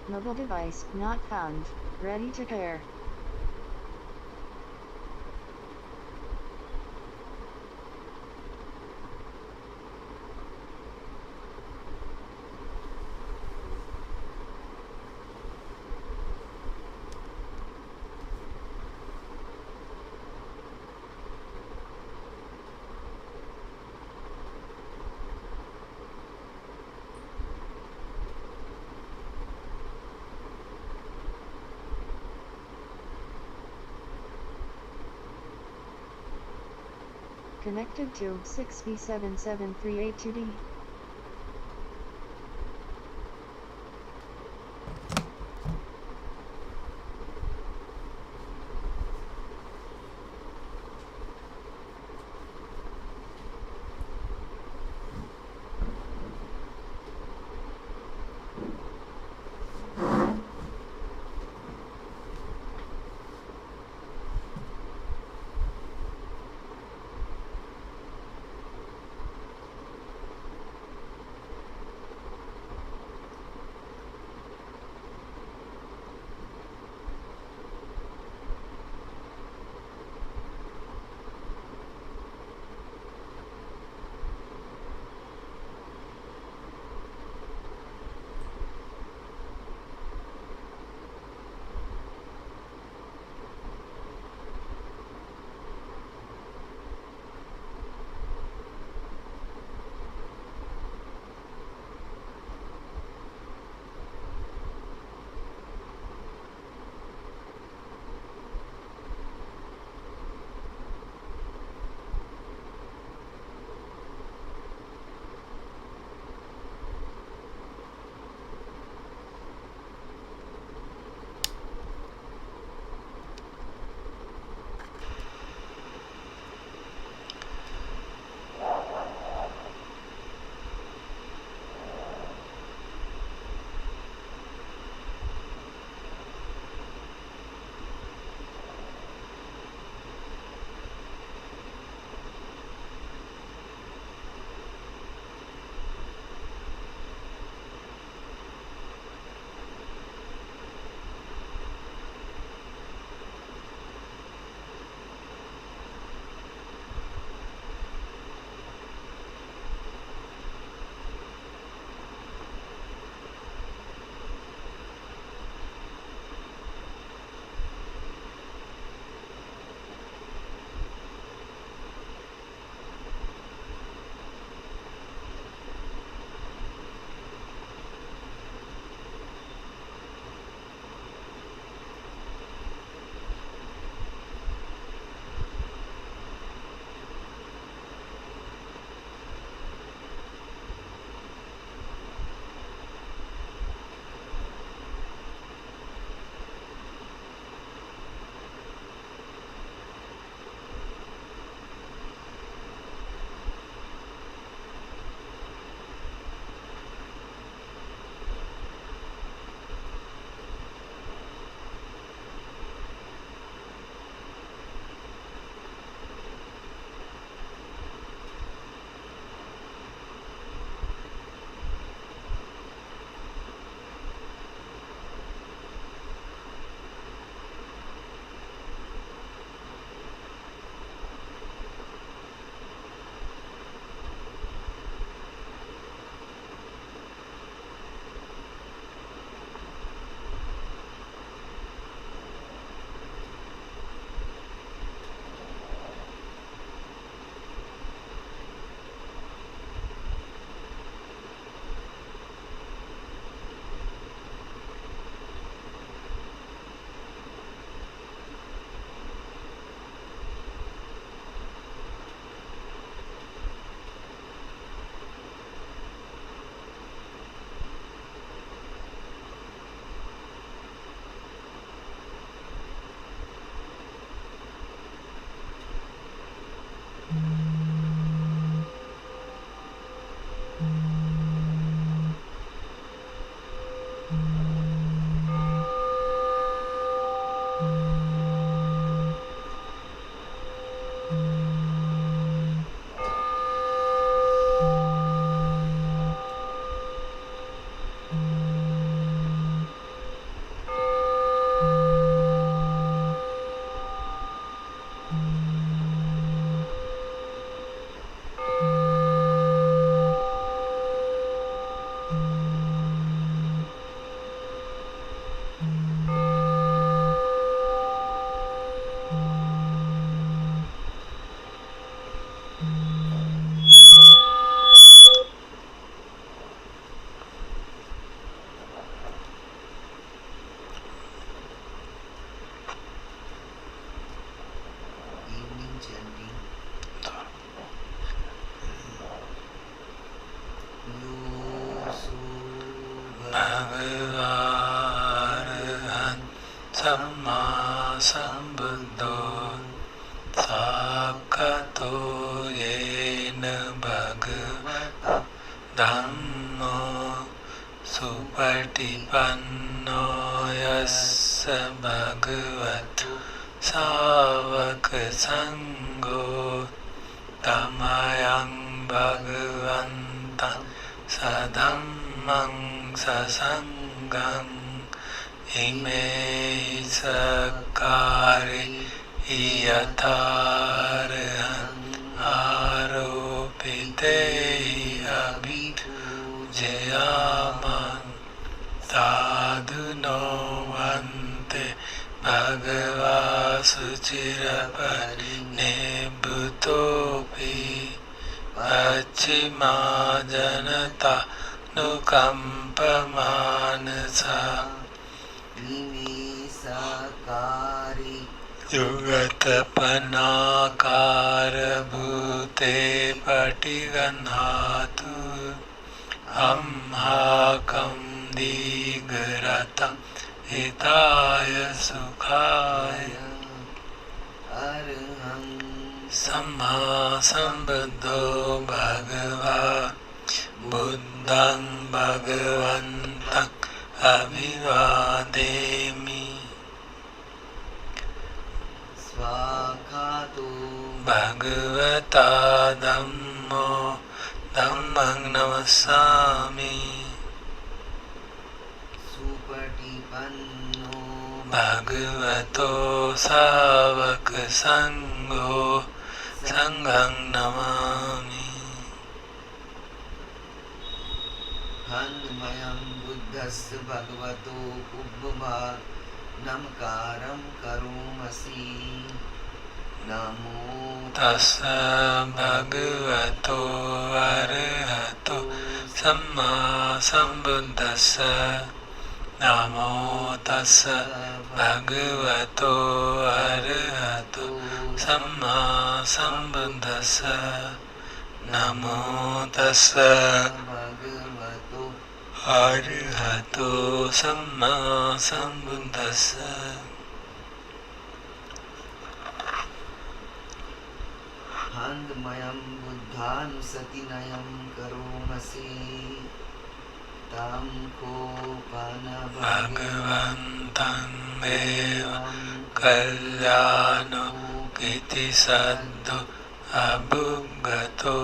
Mobile device not found. Ready to pair. Connected to 6B77382D. Bhagavarahan Samma Sambuddho Sakato Yena Bhagavata Dhammo Supatipanno Yassa Bhagavato Savaka Sangho Tamayang Bhagavantam Sadhammang Sasangang Ime Sakari Iyatarahan Aropite Abhitu Jayaman Sadhuno Vante Bhagava Suchirapari Nebhutopi Pachima Janata Nukampamanasa Sakari Yugatapanakara Bhute Patiganhatu Amhakam Digaratam Hitaya Sukhaya Arham Samma Sambuddho Bhagava Buddhang Bhagavantang Abhivademi Svakatu Bhagavata Dhammo Dhammang Namasami Supatipanno Bhagavato Savaka Sangho Sanghang Namami Handmayam Buddhasya Bhagavato Ubbhava Namakaram Karumasi Namo Tassa Bhagavato Arahato Samma Sambuddhassa Namo Tassa Bhagavato Arahato Samma Sambuddhassa Namo Tassa Arahato Samma Sambuddhassa Handmayam Buddhanusatinayam Karomasi Tam Kopana Bhagavantang Evam Kalyano Kiti Saddho Abhugato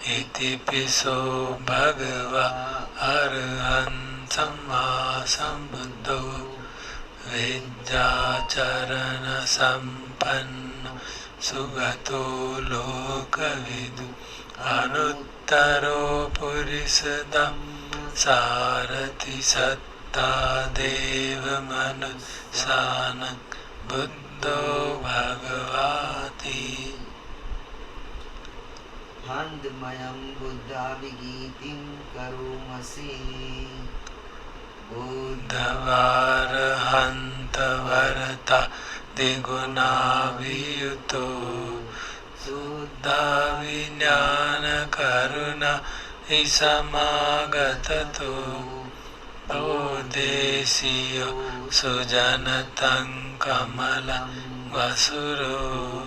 Iti Piso Bhagava Arhan Samma Sambuddho Vidyacharana Sampanno Sugato Lokavidu Anuttaro Purisadam Sarati Satta Deva Manusana Buddho Bhagavati Handmayam Buddha Vigitim Karumasi Buddhavarahanta Varata Diguna Viyuto Suddha Vijnana Karuna Isamagatato Bodhesiyo Sujanatang Kamalam Vasuro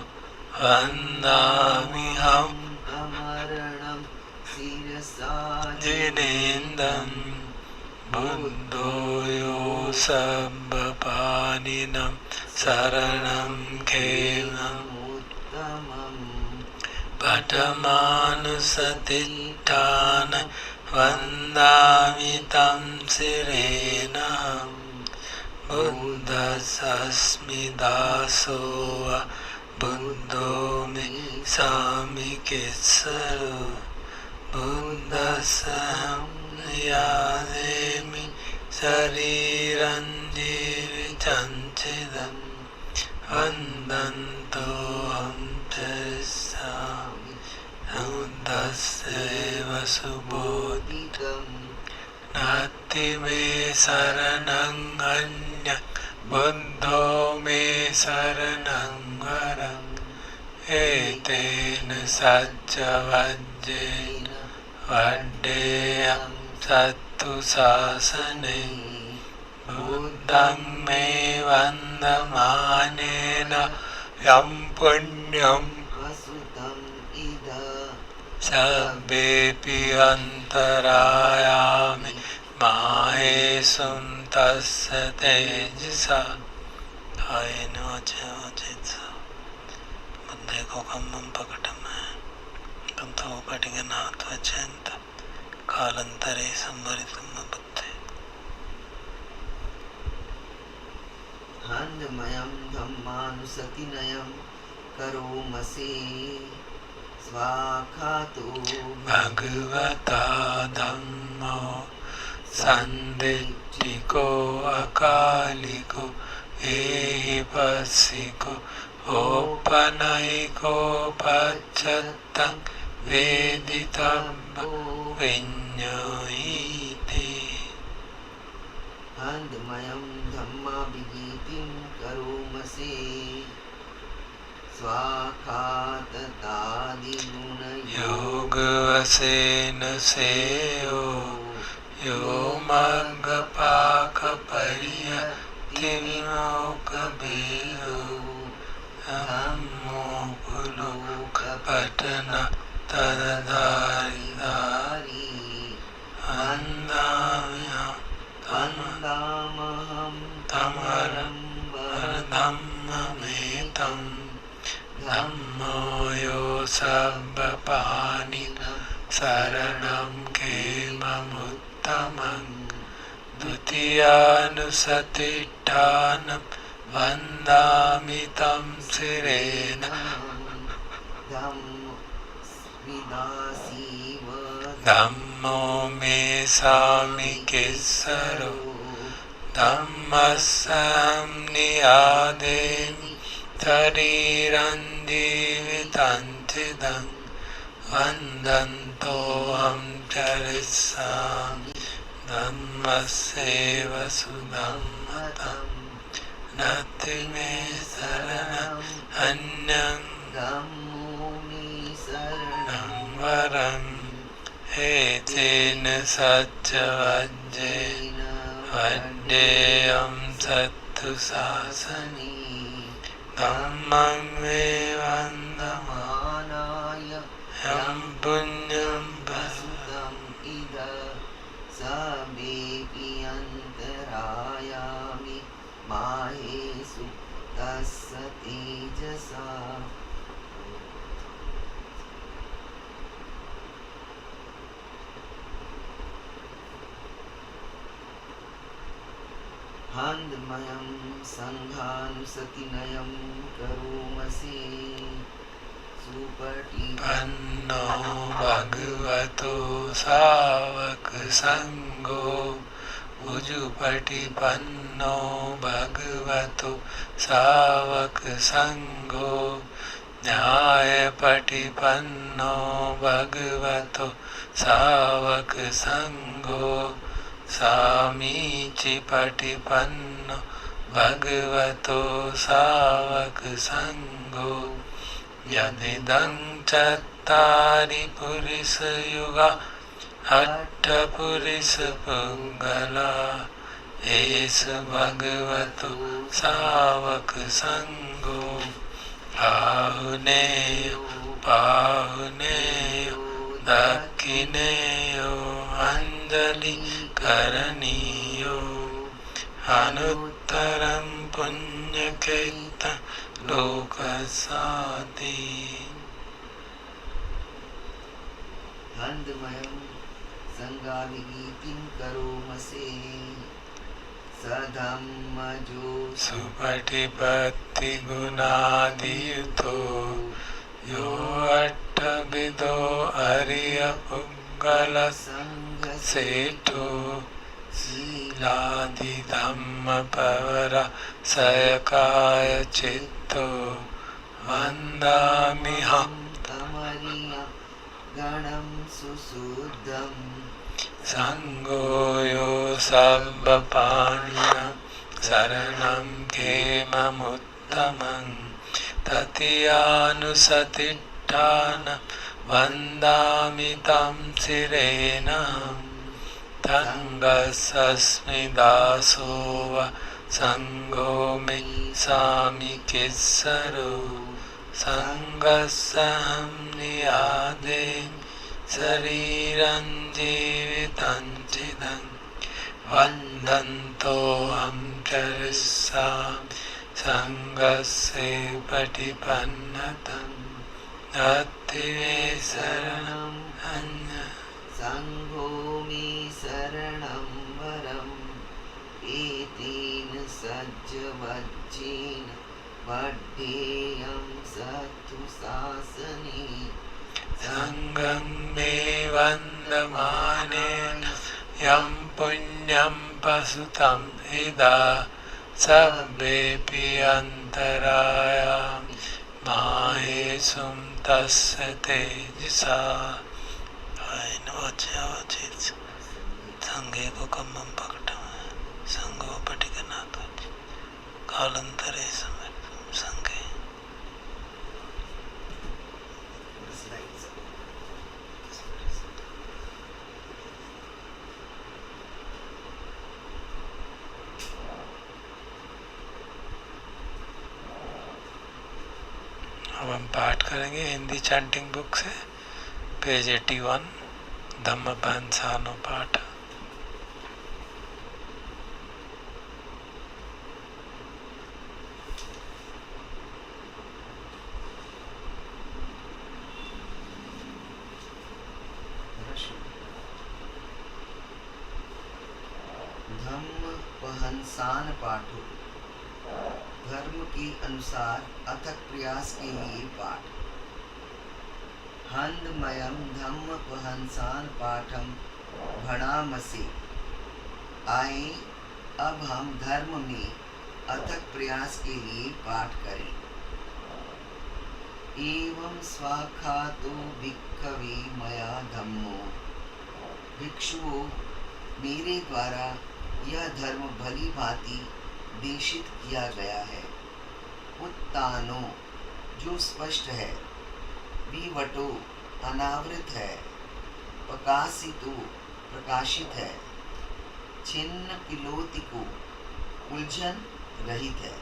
Vandamiham Amaranam Sirasa Jinendam Buddhoyo Sabbapaninam Saranam Kevam Uttamam Padamanusattana Vandamitam Sirenam Buddhasasmidasoa Buddho me sami kitsaro Buddhasam yademi sariran jivichanchidam Vandantoham charisami Buddhaseva subodhikam Nati me saranang anya Buddho me saranang varam Etena sajja vajjena Vaddeyam Sattu Sasane Buddham Me Vandamanena Yam Punyam Vasutam Ida Sabbepi Antarayami Mahesum Tassa Tejasa Ayeno Jajitsa Buddhe ko kammam pakatama Tanto Patiganath Vachenta Kalantare Sambaritam Buddhe Handmayam Dhammanusatinayam Karomase Svakhato Bhagavata Dhammo Sanditiko Akaliko Ehipassiko Opanaiko Pachattang Veditabba Vinyohiti Handmayam Dhamma Vigitim Karomase Svakhatadi Gunayo Yogavasena Seyo Yo Magapaka Pariya Tivimoka Beyo Dhammo Puluka Patana Tadadari Vandamya Vandamaham Tamaram Vardhammametam Dhammo Yo Sabbapāninam Saranam Kemamuttamam Dutiyanusatittanam Vandamitam Sirena Dhammo Me Sami Kissaro Dhammasam Niyademi Tarirandivitanchidam Vandantoham Charisami Dhammaseva Sudhammatam Nati Me Saranam Anyam Dhammo Me Saranam Varam Etena Satya Vajjena Vaddeyam Sattu Sasani Dhammam Me Manaya Yam Punyam Vasutam Ida Sabbepi Antarayami Mahesu Tassa Tejasa Handmayam Sanghanusatinayam Karomase Supati Panno Bhagavato Savaka Sangho Ujupati Panno Bhagavato Savaka Sangho Nyayapati Panno Bhagavato Savaka Sangho Samici Patipanno Bhagavato Savaka Sangho Yadidang Chattari Purisa Yuga Atta Purisa Pungala Esa Bhagavato Savaka Sangho Pahuneyo Pahuneyo Dakhineyo Anjali Karaniyo Anuttaram Punyaketa Lokasati Handmayam Sangavigitim Karomase Sadhammajo Supatipatti Gunadiyuto Yo Attavido Ariya Puggala Seto Siladi Dhamma Pavara Sayakaya Chitto Vandamiham Tamariya Ganam Susuddham Sangoyo Sabbapaniya Saranam Kemamuttamam Tatyanusatittana वन्दामि तं शिरेण तङ्गस्मि दासो वा सङ्गो मे सामि किस्सरो सङ्गस्सहं नियादे शरीरं जीवितं चिदं वन्दन्तोऽहं चरिष्यामि सङ्गस्य पटिपन्नतं नत्ति मे शरणम् अन्यः संघो मे शरणं वरम् एतेन सज्जवज्जेन पठ्येयं सत्तु शासने सङ्गं मे वन्दमानेन यं पुण्यं पशुतं हिदा सब्बेऽपि अन्तरायामि माहेशुं तस्य तेजसा संगे को कम्मं पकटम संगो पटिकनाथ कालांतरे समय संगे अब हम पाठ करेंगे हिंदी चैंटिंग बुक से पेज 81 धम्मपंसानो पाठ। धम्मपहंसान पाठो धर्म के अनुसार अथक प्रयास के लिए पाठ। हंदमयम धम्मपहंसान पाठम भणामसे। आए अब हम धर्म में अथक प्रयास के लिए पाठ करें। एवं स्वाखातो भिक्खवे मया धम्मो। भिक्षुओं, मेरे द्वारा यह धर्म भली भांति देशित किया गया है। उत्तानो, जो स्पष्ट है। विवटो, अनावृत है। प्रकाशितो, प्रकाशित है। छिन्न पिलोतिको, उलझन रहित है।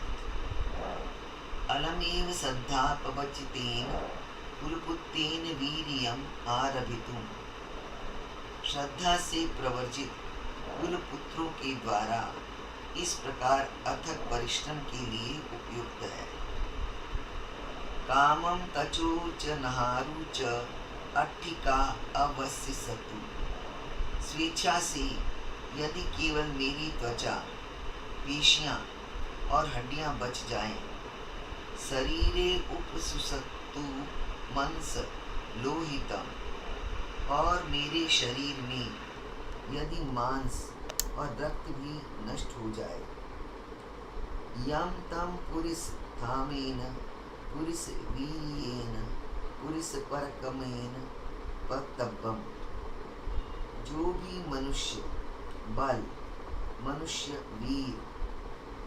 अलमेव श्रद्धा पवचितेन कुलपुत्तेन वीर्यम आरभितुम। श्रद्धा से प्रवर्जित कुलपुत्रों के द्वारा इस प्रकार अथक परिश्रम के लिए उपयुक्त है। कामम तचो च नहारु च अट्ठिका अवश्य सतु। स्वेच्छा से यदि केवल मेरी त्वचा, पेशियां और हड्डियां बच जाएं, शरीरे उपसुसत्तु मंस लोहितम, और मेरे शरीर में यदि मांस और रक्त भी नष्ट हो जाए, यम तम पुरिस थामेन पुरिस वीर्येन पुरिस परकमेन पतब्बम। जो भी मनुष्य बल, मनुष्य वीर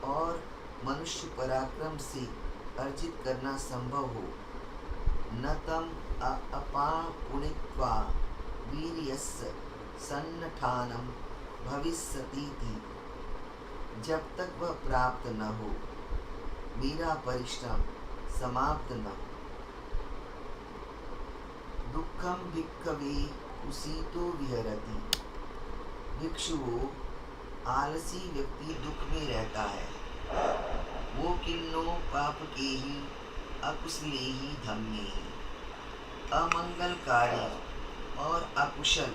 और मनुष्य पराक्रम से अर्जित करना संभव हो, न तम अपापुणित्वा वीर्यस्य सन्नठानम भविष्यतीति। जब तक वह प्राप्त न हो, मेरा परिश्रम समाप्त न हो। दुखम भिक्खवे कुसीतो विहरति। भिक्षुओं, आलसी व्यक्ति दुख में रहता है। वो किन्नो पाप के ही अकुशले ही धम्मे ही, अमंगलकारी और अकुशल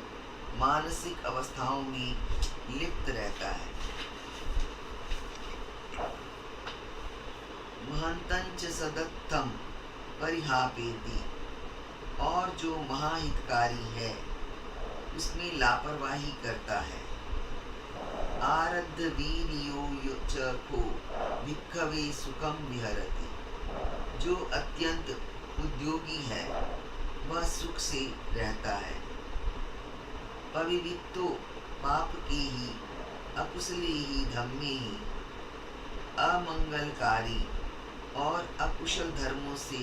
मानसिक अवस्थाओं में लिप्त रहता है। महंतंच सदत्तम परिहापेति। और जो महाहितकारी है उसमें लापरवाही करता है। आरद्ध वीर्यो च को भिक्खवे सुखम विहरति। जो अत्यंत उद्योगी है वह सुख से रहता है। पविवित्तो पाप के ही अकुशले ही धम्मे ही, अमंगलकारी और अकुशल धर्मों से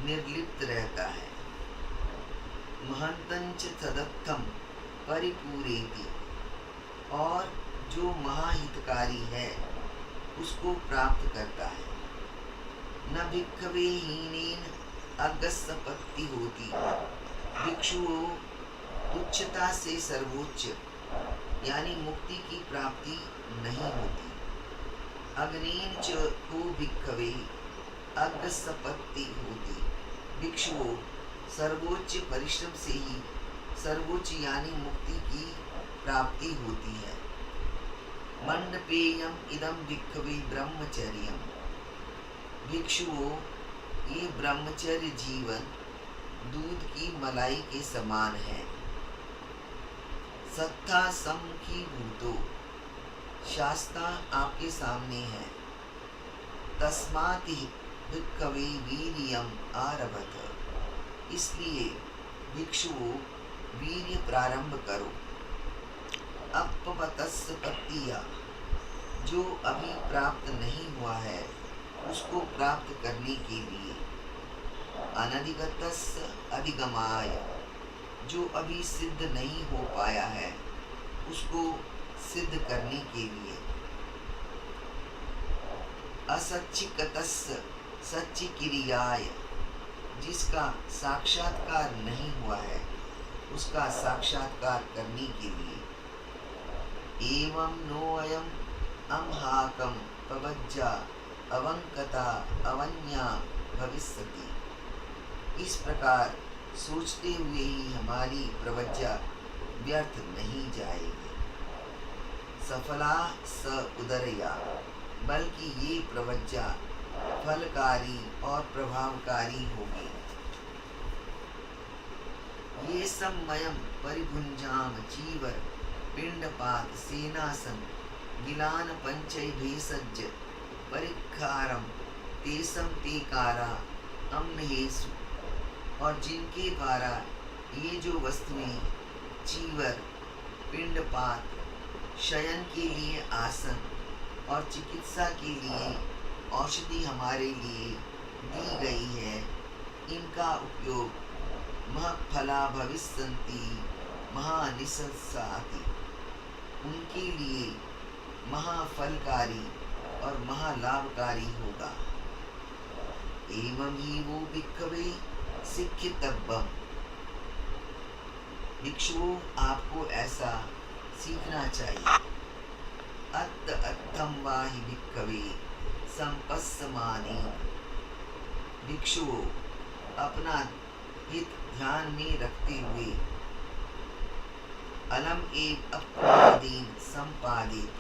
निर्लिप्त रहता है। महंतंच तदत्थम परिपूरेति, और जो महाहितकारी है उसको प्राप्त करता है। न भिक्खवे हीनेन अगस्सपत्ति होती, भिक्षुओं तुच्छता से सर्वोच्च यानी मुक्ति की प्राप्ति नहीं होती। अग्नेन च को भिक्खवे अगस्सपत्ति होती, भिक्षुओं सर्वोच्च परिश्रम से ही सर्वोच्च यानी मुक्ति की प्राप्ति होती है। मंडपेयम इदम भिक्खवे ब्रह्मचर्यम, भिक्षुओं ये ब्रह्मचर्य जीवन दूध की मलाई के समान है। सत्ता सम्मुखी भूतो, शास्ता आपके सामने है। तस्माति भिक्खवे वीर्यम आरभत, इसलिए भिक्षुओं वीर्य प्रारंभ करो। अपवतस्य पत्तिया, जो अभी प्राप्त नहीं हुआ है उसको प्राप्त करने के लिए। अनधिगतस्य अधिगमाय, जो अभी सिद्ध नहीं हो पाया है उसको सिद्ध करने के लिए। असच्चिकतस्य सच्ची क्रियाय, जिसका साक्षात्कार नहीं हुआ है उसका साक्षात्कार करने के लिए। एवं नोऽयम् अम्हाकं पवज्जा अवंकता अवन्या भविष्यति, इस प्रकार सोचते हुए ही हमारी प्रवज्जा व्यर्थ नहीं जाएगी। सफला स उदरया, बल्कि ये प्रवज्जा फलकारी और प्रभावकारी होगी। ये सम्मयम परिभुंजाम चीवर पिंडपात सेनासन गिलान पंचै भेषज परिखारम तेसम तेकारा अम्हेसु, और जिनके द्वारा ये जो वस्तुएं चीवर पिंडपात शयन के लिए आसन और चिकित्सा के लिए औषधि हमारे लिए दी गई है, इनका उपयोग महफला भविष्यन्ति महानिसंसाति, उनके लिए महाफलकारी और महालाभकारी होगा। एवं ही वो भिक्खवे सिक्खितव्यम, भिक्षुओं आपको ऐसा सीखना चाहिए। अत्त अत्थम वाहि भिक्खवे संपस्समाने, भिक्षुओं अपना हित ध्यान में रखते हुए अलम एव अप्रमादेन संपादित,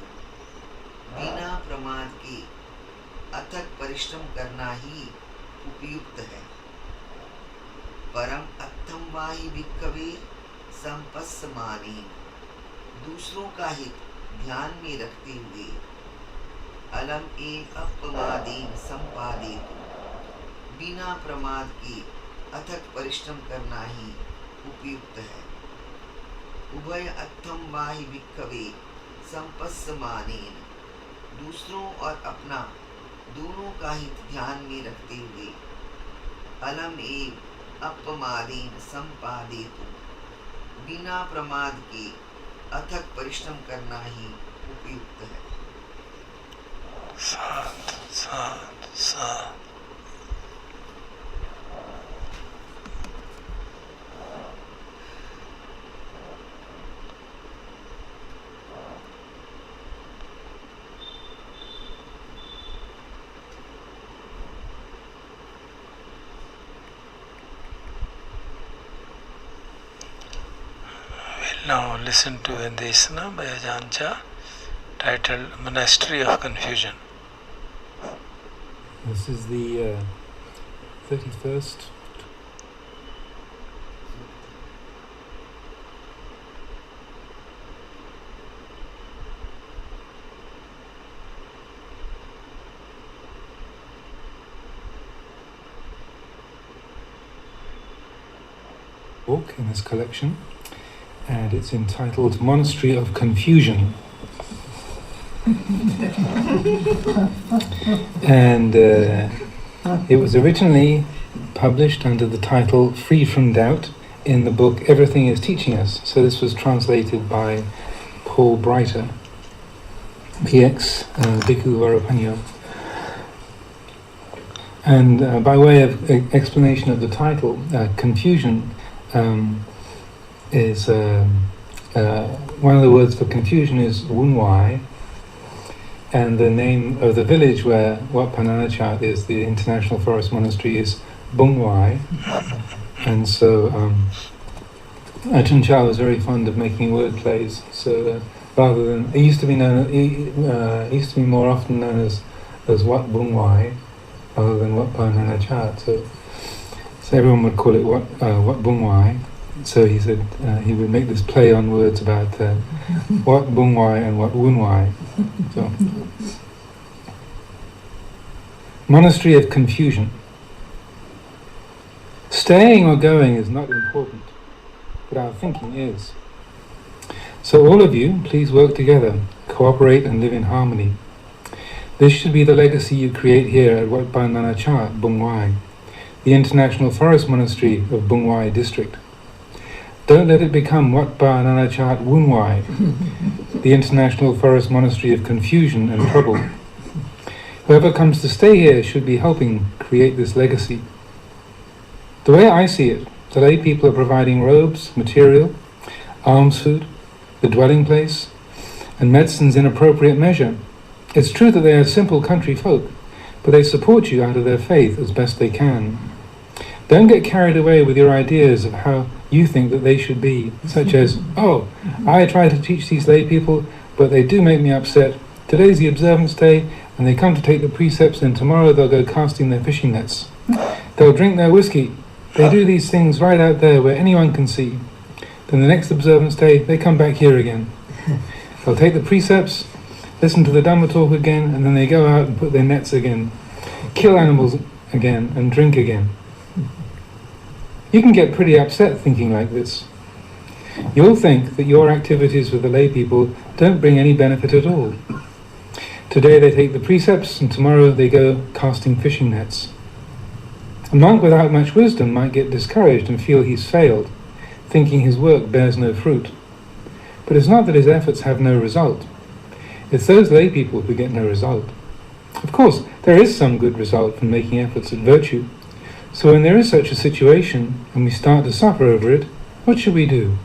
बिना प्रमाद के अथक परिश्रम करना ही उपयुक्त है। परम अत्थम वाहि भिक्खवे संपस्समानेन, दूसरों का हित ध्यान में रखते हुए अलम एव अप्रमादेन संपादित, बिना प्रमाद के अथक परिश्रम करना ही उपयुक्त है। उभय अत्थम वाहि भिक्खवे संपस्समानेन, दूसरों और अपना दोनों का हित ध्यान में रखते हुए अलम एव अपमादेन संपादित, बिना प्रमाद के अथक परिश्रम करना ही उपयुक्त है। साथ साथ साथ Now listen to the Desana by Ajahn Chah, titled Monastery of Confusion. This is the 31st. book in this collection, and it's entitled Monastery of Confusion. And it was originally published under the title Free from Doubt, in the book Everything is Teaching Us. So this was translated by Paul Breiter, PX Bhikkhu Varapanyo. And by way of explanation of the title, confusion is one of the words for confusion is Wunwai, and the name of the village where Wat Pah Nanachat is, the International Forest Monastery, is Bungwai. And so Ajahn Chah was very fond of making word plays. So rather than it used to be more often known as Wat Bungwai rather than Wat Pah Nanachat. So everyone would call it Wat Bungwai. So he said he would make this play on words about Wat Bungwai and Wat Wunwai. So, Monastery of Confusion. Staying or going is not important, but our thinking is. So all of you, please work together, cooperate and live in harmony. This should be the legacy you create here at Wat Pah Nanachat, Bungwai, the International Forest Monastery of Bungwai District. Don't let it become Wat Pah Nanachat Wunwai, the International Forest Monastery of Confusion and Trouble. Whoever comes to stay here should be helping create this legacy. The way I see it, the lay people are providing robes, material, alms food, the dwelling place, and medicines in appropriate measure. It's true that they are simple country folk, but they support you out of their faith as best they can. Don't get carried away with your ideas of how you think that they should be, such as, oh, I try to teach these lay people, but they do make me upset. Today's the observance day, and they come to take the precepts, and tomorrow they'll go casting their fishing nets. They'll drink their whiskey. They do these things right out there where anyone can see. Then the next observance day, they come back here again. They'll take the precepts, listen to the Dhamma talk again, and then they go out and put their nets again, kill animals again, and drink again. You can get pretty upset thinking like this. You'll think that your activities with the lay people don't bring any benefit at all. Today they take the precepts and tomorrow they go casting fishing nets. A monk without much wisdom might get discouraged and feel he's failed, thinking his work bears no fruit. But it's not that his efforts have no result. It's those lay people who get no result. Of course, there is some good result from making efforts at virtue. So when there is such a situation and we start to suffer over it, what should we do?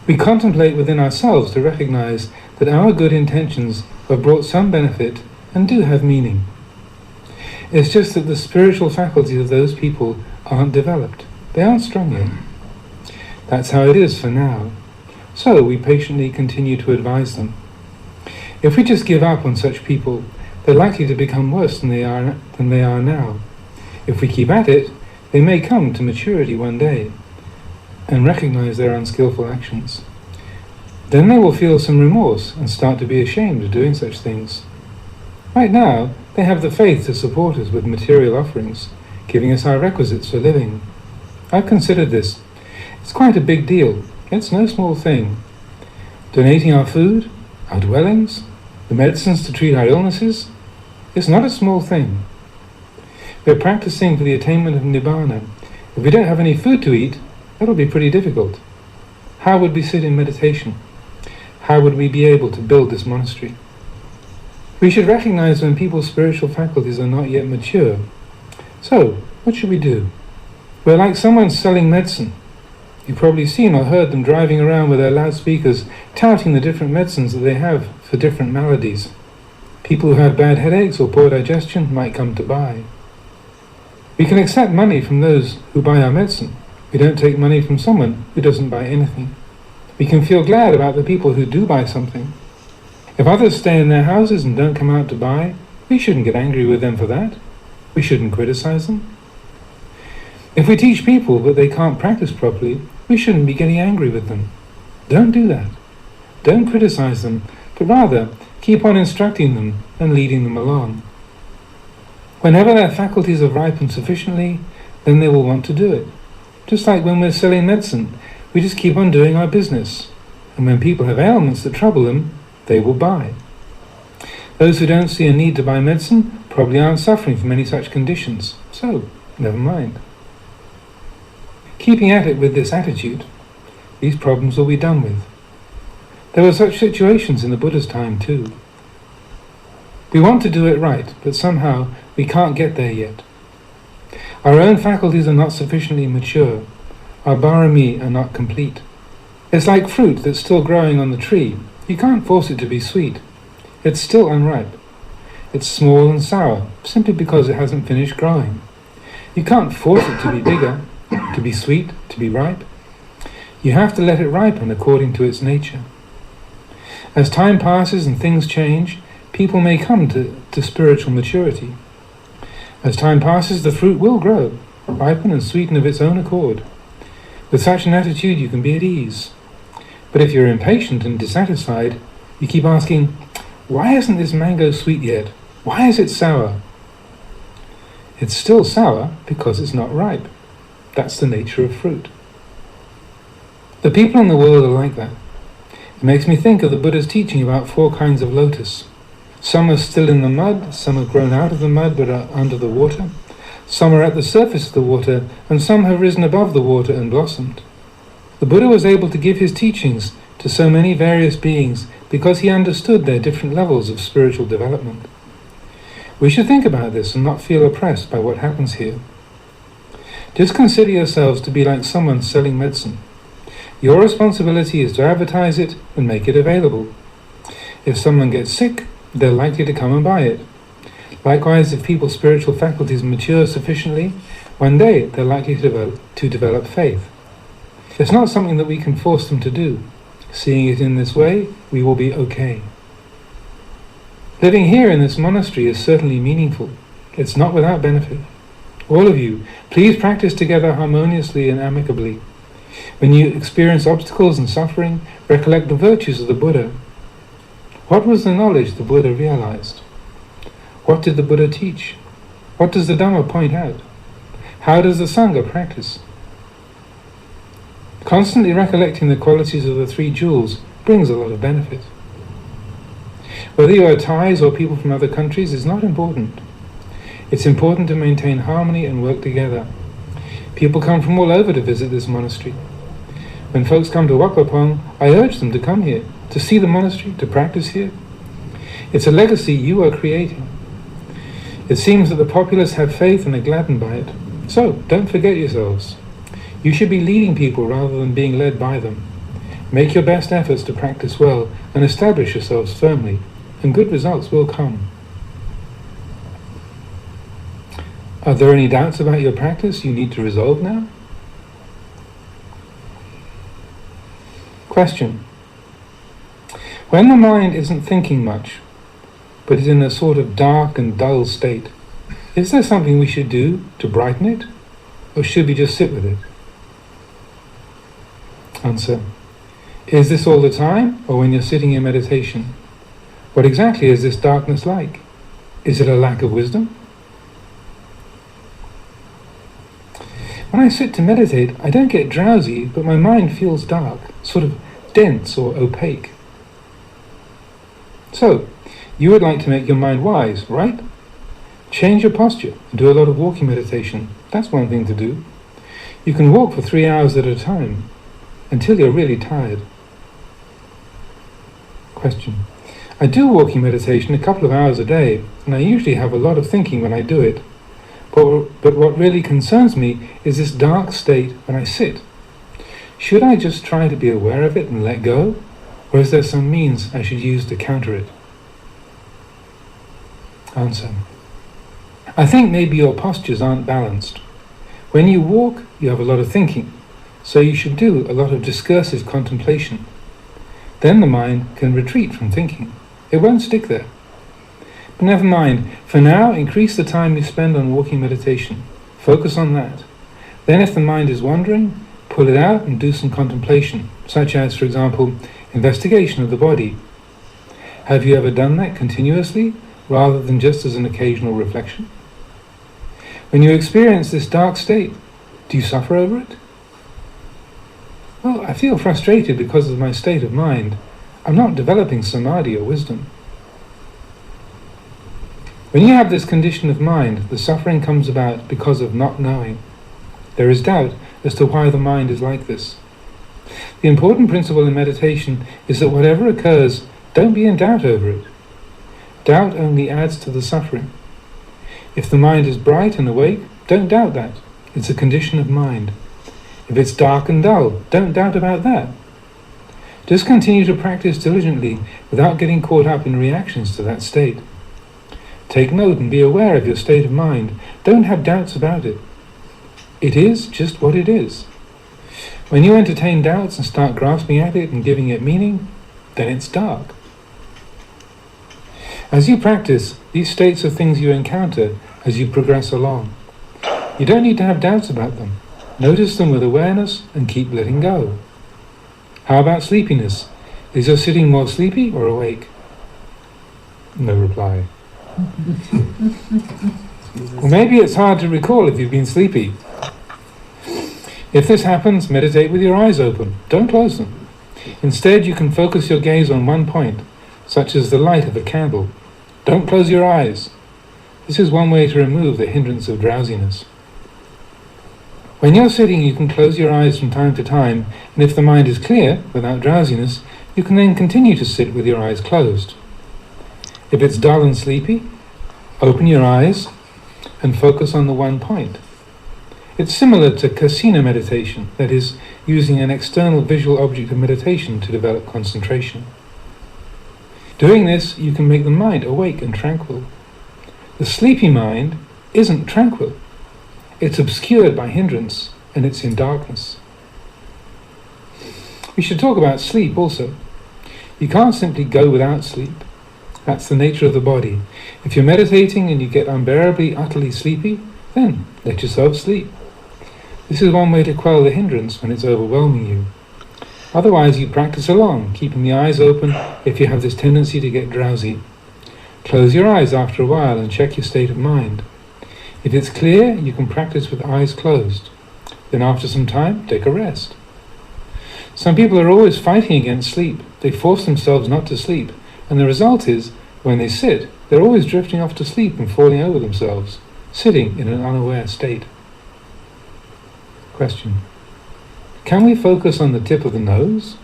We contemplate within ourselves to recognize that our good intentions have brought some benefit and do have meaning. It's just that the spiritual faculties of those people aren't developed. They aren't strong yet. That's how it is for now. So we patiently continue to advise them. If we just give up on such people, they're likely to become worse than they are now. If we keep at it, they may come to maturity one day and recognize their unskillful actions. Then they will feel some remorse and start to be ashamed of doing such things. Right now, they have the faith to support us with material offerings, giving us our requisites for living. I've considered this. It's quite a big deal. It's no small thing. Donating our food, our dwellings, the medicines to treat our illnesses, it's not a small thing. We're practicing for the attainment of Nibbana. If we don't have any food to eat, that'll be pretty difficult. How would we sit in meditation? How would we be able to build this monastery? We should recognize when people's spiritual faculties are not yet mature. So, what should we do? We're like someone selling medicine. You've probably seen or heard them driving around with their loudspeakers, touting the different medicines that they have for different maladies. People who have bad headaches or poor digestion might come to buy. We can accept money from those who buy our medicine. We don't take money from someone who doesn't buy anything. We can feel glad about the people who do buy something. If others stay in their houses and don't come out to buy, we shouldn't get angry with them for that. We shouldn't criticize them. If we teach people but they can't practice properly, we shouldn't be getting angry with them. Don't do that. Don't criticize them, but rather keep on instructing them and leading them along. Whenever their faculties have ripened sufficiently, then they will want to do it. Just like when we're selling medicine, we just keep on doing our business. And when people have ailments that trouble them, they will buy. Those who don't see a need to buy medicine probably aren't suffering from any such conditions. So, never mind. keeping at it with this attitude, these problems will be done with. There were such situations in the Buddha's time too. We want to do it right, but somehow we can't get there yet. Our own faculties are not sufficiently mature. Our barami are not complete. It's like fruit that's still growing on the tree. You can't force it to be sweet. It's still unripe. It's small and sour, simply because it hasn't finished growing. You can't force it to be bigger, to be sweet, to be ripe. You have to let it ripen according to its nature. As time passes and things change, people may come to spiritual maturity. As time passes, the fruit will grow, ripen and sweeten of its own accord. With such an attitude, you can be at ease. But if you're impatient and dissatisfied, you keep asking, why isn't this mango sweet yet? Why is it sour? It's still sour because it's not ripe. That's the nature of fruit. The people in the world are like that. It makes me think of the Buddha's teaching about 4 kinds of lotus. Some are still in the mud, some have grown out of the mud but are under the water, some are at the surface of the water, and some have risen above the water and blossomed. The Buddha was able to give his teachings to so many various beings because he understood their different levels of spiritual development. We should think about this and not feel oppressed by what happens here. Just consider yourselves to be like someone selling medicine. Your responsibility is to advertise it and make it available. If someone gets sick, they're likely to come and buy it. Likewise, if people's spiritual faculties mature sufficiently, one day they're likely to develop faith. It's not something that we can force them to do. Seeing it in this way, we will be okay. Living here in this monastery is certainly meaningful. It's not without benefit. All of you, please practice together harmoniously and amicably. When you experience obstacles and suffering, recollect the virtues of the Buddha. What was the knowledge the Buddha realized? What did the Buddha teach? What does the Dhamma point out? How does the Sangha practice? Constantly recollecting the qualities of the 3 jewels brings a lot of benefit. Whether you are Thais or people from other countries is not important. It's important to maintain harmony and work together. People come from all over to visit this monastery. When folks come to Wat Pah Pong, I urge them to come here, to see the monastery, to practice here. It's a legacy you are creating. It seems that the populace have faith and are gladdened by it. So, don't forget yourselves. You should be leading people rather than being led by them. Make your best efforts to practice well and establish yourselves firmly, and good results will come. Are there any doubts about your practice you need to resolve now? Question. When the mind isn't thinking much, but is in a sort of dark and dull state, is there something we should do to brighten it, or should we just sit with it? Answer. Is this all the time, or when you're sitting in meditation? What exactly is this darkness like? Is it a lack of wisdom? When I sit to meditate, I don't get drowsy, but my mind feels dark, sort of dense or opaque. So, you would like to make your mind wise, right? Change your posture and do a lot of walking meditation. That's one thing to do. You can walk for 3 hours at a time, until you're really tired. Question. I do walking meditation a couple of hours a day, and I usually have a lot of thinking when I do it. But what really concerns me is this dark state when I sit. Should I just try to be aware of it and let go? Or is there some means I should use to counter it? Answer. I think maybe your postures aren't balanced. When you walk, you have a lot of thinking, so you should do a lot of discursive contemplation. Then the mind can retreat from thinking. It won't stick there. But never mind. For now, increase the time you spend on walking meditation. Focus on that. Then if the mind is wandering, pull it out and do some contemplation, such as, for example, investigation of the body. Have you ever done that continuously, rather than just as an occasional reflection? When you experience this dark state, do you suffer over it? Well, I feel frustrated because of my state of mind. I'm not developing samadhi or wisdom. When you have this condition of mind, the suffering comes about because of not knowing. There is doubt as to why the mind is like this. The important principle in meditation is that whatever occurs, don't be in doubt over it. Doubt only adds to the suffering. If the mind is bright and awake, don't doubt that. It's a condition of mind. If it's dark and dull, don't doubt about that. Just continue to practice diligently without getting caught up in reactions to that state. Take note and be aware of your state of mind. Don't have doubts about it. It is just what it is. When you entertain doubts and start grasping at it and giving it meaning, then it's dark. As you practice, these states are things you encounter as you progress along. You don't need to have doubts about them. Notice them with awareness and keep letting go. How about sleepiness? Is your sitting more sleepy or awake? No reply. Well, maybe it's hard to recall if you've been sleepy. If this happens, meditate with your eyes open. Don't close them. Instead, you can focus your gaze on one point, such as the light of a candle. Don't close your eyes. This is one way to remove the hindrance of drowsiness. When you're sitting, you can close your eyes from time to time, and if the mind is clear, without drowsiness, you can then continue to sit with your eyes closed. If it's dull and sleepy, open your eyes and focus on the one point. It's similar to kasina meditation, that is, using an external visual object of meditation to develop concentration. Doing this, you can make the mind awake and tranquil. The sleepy mind isn't tranquil. It's obscured by hindrance, and it's in darkness. We should talk about sleep also. You can't simply go without sleep. That's the nature of the body. If you're meditating and you get unbearably, utterly sleepy, then let yourself sleep. This is one way to quell the hindrance when it's overwhelming you. Otherwise, you practice along, keeping the eyes open if you have this tendency to get drowsy. Close your eyes after a while and check your state of mind. If it's clear, you can practice with eyes closed. Then after some time, take a rest. Some people are always fighting against sleep. They force themselves not to sleep, and the result is, when they sit, they're always drifting off to sleep and falling over themselves, sitting in an unaware state. Question: can we focus on the tip of the nose?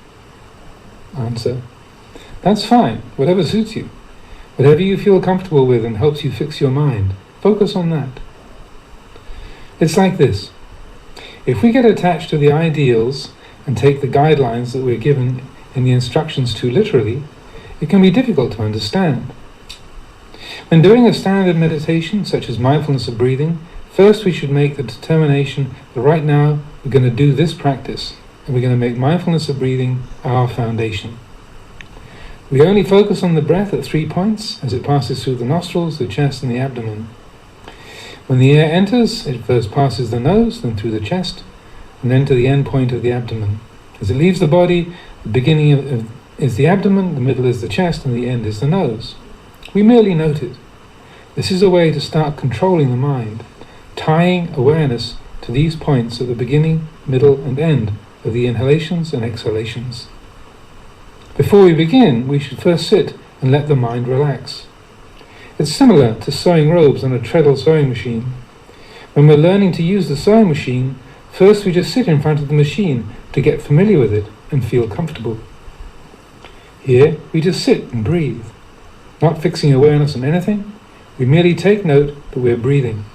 Answer: that's fine, whatever suits you. Whatever you feel comfortable with and helps you fix your mind, focus on that. It's like this. If we get attached to the ideals and take the guidelines that we're given in the instructions too literally, it can be difficult to understand. When doing a standard meditation, such as mindfulness of breathing, first we should make the determination that right now we're going to do this practice, and we're going to make mindfulness of breathing our foundation. We only focus on the breath at 3 points as it passes through the nostrils, the chest and the abdomen. When the air enters, it first passes the nose, then through the chest, and then to the end point of the abdomen. As it leaves the body, the beginning is the abdomen, the middle is the chest, and the end is the nose. We merely note it. This is a way to start controlling the mind, tying awareness to these points at the beginning, middle, and end of the inhalations and exhalations. Before we begin, we should first sit and let the mind relax. It's similar to sewing robes on a treadle sewing machine. When we're learning to use the sewing machine, first we just sit in front of the machine to get familiar with it and feel comfortable. Here, we just sit and breathe, not fixing awareness on anything. We merely take note that we're breathing.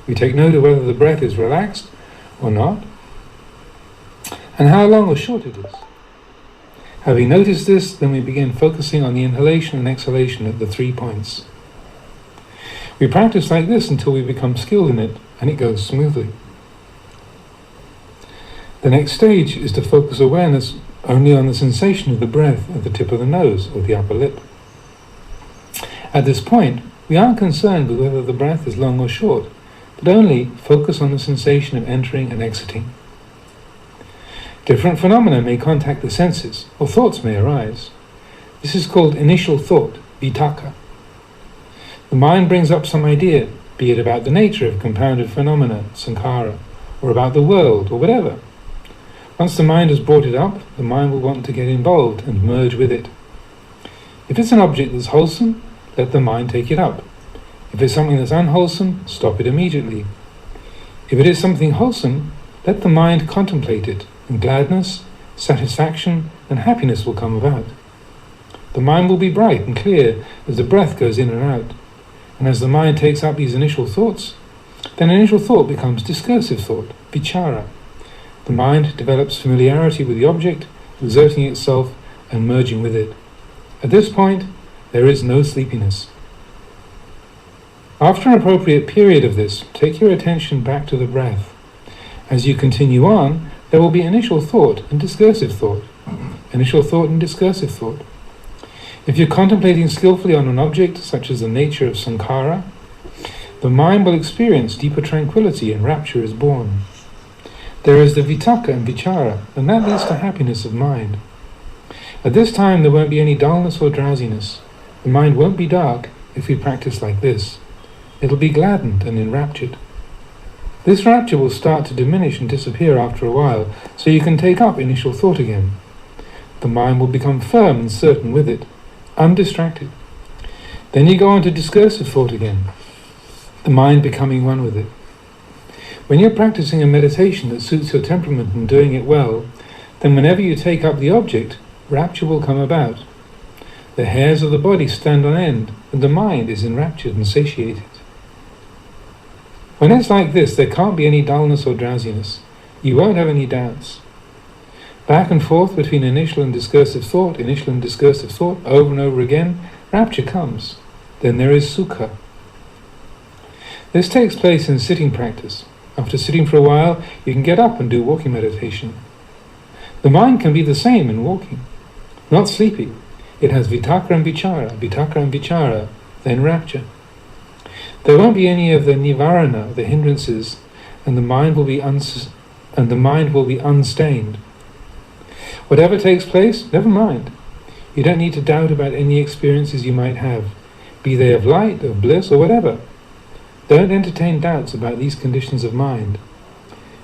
We take note of whether the breath is relaxed or not, and how long or short it is. Having noticed this, then we begin focusing on the inhalation and exhalation at the 3 points. We practice like this until we become skilled in it, and it goes smoothly. The next stage is to focus awareness only on the sensation of the breath at the tip of the nose or the upper lip. At this point, we aren't concerned with whether the breath is long or short, but only focus on the sensation of entering and exiting. Different phenomena may contact the senses, or thoughts may arise. This is called initial thought, vitakka. The mind brings up some idea, be it about the nature of compounded phenomena, sankhara, or about the world, or whatever. Once the mind has brought it up, the mind will want to get involved and merge with it. If it's an object that's wholesome, let the mind take it up. If it's something that's unwholesome, stop it immediately. If it is something wholesome, let the mind contemplate it, and gladness, satisfaction, and happiness will come about. The mind will be bright and clear as the breath goes in and out, and as the mind takes up these initial thoughts, then initial thought becomes discursive thought, vichara. The mind develops familiarity with the object, exerting itself and merging with it. At this point, there is no sleepiness. After an appropriate period of this, take your attention back to the breath. As you continue on, there will be initial thought and discursive thought. Initial thought and discursive thought. If you're contemplating skillfully on an object, such as the nature of sankhara, the mind will experience deeper tranquility and rapture is born. There is the vitakka and vichara, and that leads to happiness of mind. At this time there won't be any dullness or drowsiness. The mind won't be dark if we practice like this. It'll be gladdened and enraptured. This rapture will start to diminish and disappear after a while, so you can take up initial thought again. The mind will become firm and certain with it, undistracted. Then you go on to discursive thought again, the mind becoming one with it. When you're practicing a meditation that suits your temperament and doing it well, then whenever you take up the object, rapture will come about. The hairs of the body stand on end, and the mind is enraptured and satiated. When it's like this, there can't be any dullness or drowsiness. You won't have any doubts. Back and forth between initial and discursive thought, over and over again, rapture comes. Then there is sukha. This takes place in sitting practice. After sitting for a while, you can get up and do walking meditation. The mind can be the same in walking. Not sleepy. It has vitakka and vichara, then rapture. There won't be any of the nivarana, the hindrances, and the mind will be unstained. Whatever takes place, never mind. You don't need to doubt about any experiences you might have, be they of light, of bliss, or whatever. Don't entertain doubts about these conditions of mind.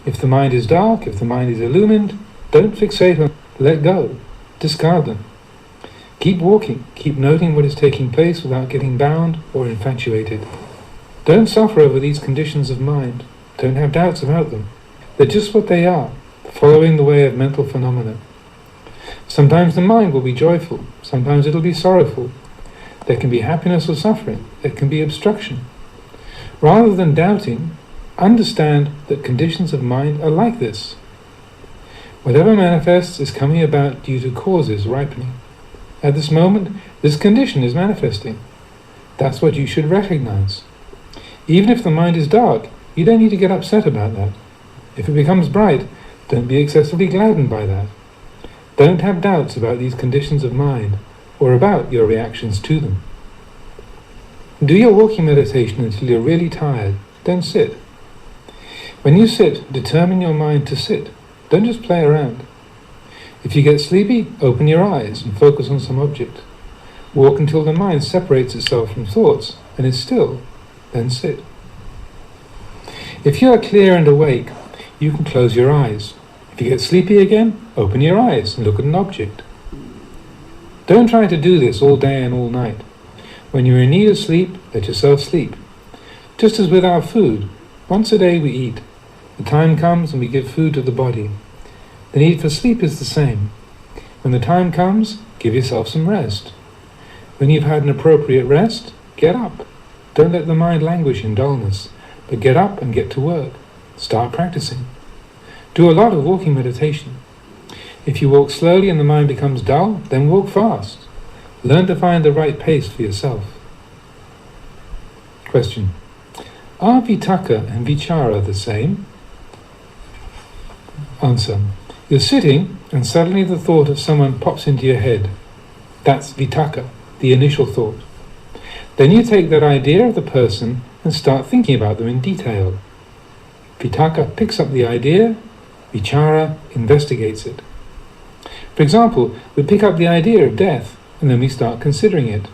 If the mind is dark, if the mind is illumined, don't fixate on them. Let go. Discard them. Keep walking. Keep noting what is taking place without getting bound or infatuated. Don't suffer over these conditions of mind. Don't have doubts about them. They're just what they are, following the way of mental phenomena. Sometimes the mind will be joyful. Sometimes it'll be sorrowful. There can be happiness or suffering. There can be obstruction. Rather than doubting, understand that conditions of mind are like this. Whatever manifests is coming about due to causes ripening. At this moment, this condition is manifesting. That's what you should recognize. Even if the mind is dark, you don't need to get upset about that. If it becomes bright, don't be excessively gladdened by that. Don't have doubts about these conditions of mind, or about your reactions to them. Do your walking meditation until you're really tired. Then sit. When you sit, determine your mind to sit. Don't just play around. If you get sleepy, open your eyes and focus on some object. Walk until the mind separates itself from thoughts and is still. Then sit. If you are clear and awake, you can close your eyes. If you get sleepy again, open your eyes and look at an object. Don't try to do this all day and all night. When you're in need of sleep, let yourself sleep. Just as with our food, once a day we eat. The time comes and we give food to the body. The need for sleep is the same. When the time comes, give yourself some rest. When you've had an appropriate rest, get up. Don't let the mind languish in dullness, but get up and get to work. Start practicing. Do a lot of walking meditation. If you walk slowly and the mind becomes dull, then walk fast. Learn to find the right pace for yourself. Question. Are vitakka and vichara the same? Answer. You're sitting and suddenly the thought of someone pops into your head. That's vitakka, the initial thought. Then you take that idea of the person and start thinking about them in detail. Vitakka picks up the idea, vichara investigates it. For example, we pick up the idea of death and then we start considering it.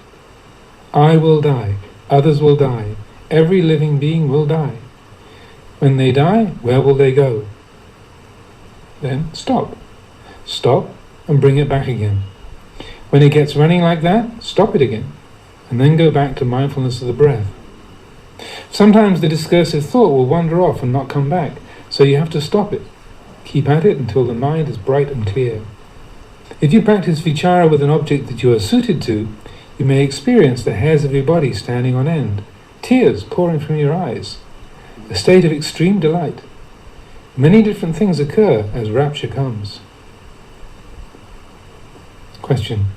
I will die, others will die, every living being will die. When they die, where will they go? Then stop. Stop and bring it back again. When it gets running like that, stop it again, and then go back to mindfulness of the breath. Sometimes the discursive thought will wander off and not come back, so you have to stop it Keep at it until the mind is bright and clear. If you practice vichara with an object that you are suited to, you may experience the hairs of your body standing on end, tears pouring from your eyes, a state of extreme delight. Many different things occur as rapture comes. Question: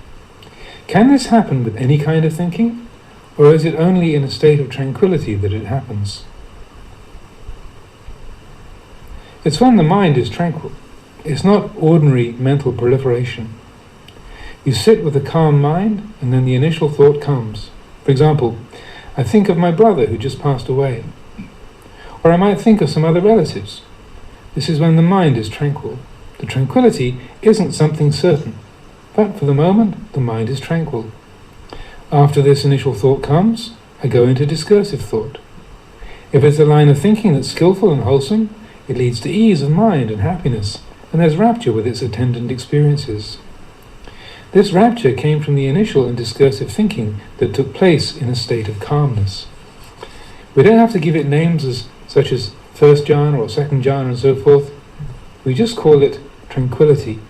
can this happen with any kind of thinking, or is it only in a state of tranquility that it happens? It's when the mind is tranquil. It's not ordinary mental proliferation. You sit with a calm mind, and then the initial thought comes. For example, I think of my brother who just passed away. Or I might think of some other relatives. This is when the mind is tranquil. The tranquility isn't something certain, but for the moment, the mind is tranquil. After this initial thought comes, I go into discursive thought. If it's a line of thinking that's skillful and wholesome, it leads to ease of mind and happiness, and there's rapture with its attendant experiences. This rapture came from the initial and discursive thinking that took place in a state of calmness. We don't have to give it names such as first jhana or second jhana and so forth. We just call it tranquility.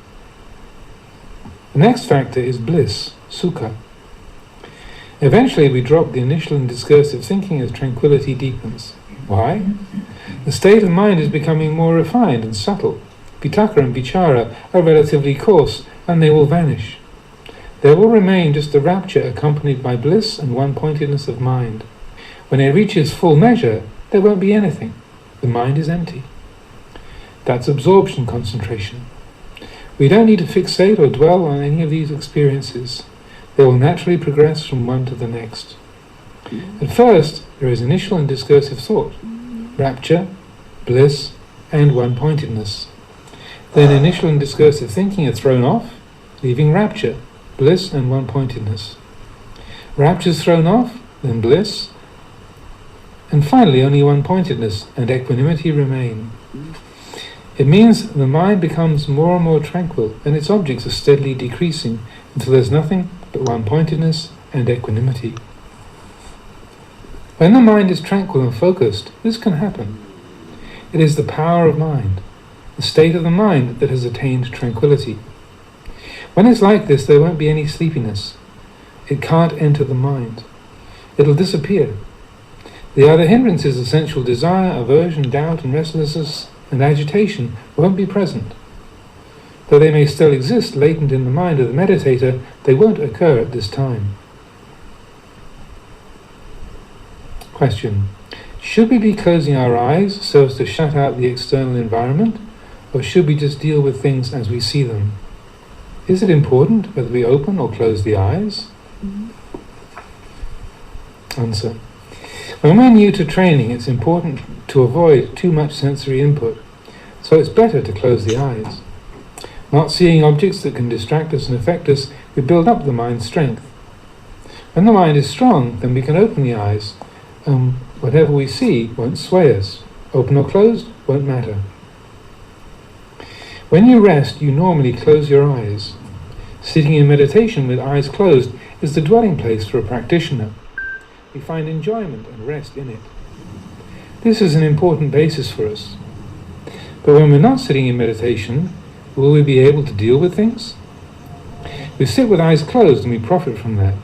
The next factor is bliss, sukha. Eventually we drop the initial and discursive thinking as tranquility deepens. Why? The state of mind is becoming more refined and subtle. Vitakka and vichara are relatively coarse, and they will vanish. There will remain just the rapture accompanied by bliss and one-pointedness of mind. When it reaches full measure, there won't be anything. The mind is empty. That's absorption concentration. We don't need to fixate or dwell on any of these experiences. They will naturally progress from one to the next. At first, there is initial and discursive thought, rapture, bliss, and one-pointedness. Then initial and discursive thinking are thrown off, leaving rapture, bliss, and one-pointedness. Rapture is thrown off, then bliss, and finally only one-pointedness and equanimity remain. It means the mind becomes more and more tranquil, and its objects are steadily decreasing until there's nothing but one-pointedness and equanimity. When the mind is tranquil and focused, this can happen. It is the power of mind, the state of the mind that has attained tranquility. When it's like this, there won't be any sleepiness. It can't enter the mind. It'll disappear. The other hindrances, essential desire, aversion, doubt, and restlessness, and agitation, won't be present. Though they may still exist latent in the mind of the meditator, they won't occur at this time. Question: should we be closing our eyes so as to shut out the external environment, or should we just deal with things as we see them? Is it important whether we open or close the eyes? Answer: when we're new to training, it's important to avoid too much sensory input, so it's better to close the eyes. Not seeing objects that can distract us and affect us, we build up the mind's strength. When the mind is strong, then we can open the eyes, and whatever we see won't sway us. Open or closed won't matter. When you rest, you normally close your eyes. Sitting in meditation with eyes closed is the dwelling place for a practitioner. We find enjoyment and rest in it. This is an important basis for us. But when we're not sitting in meditation, will we be able to deal with things? We sit with eyes closed and we profit from that.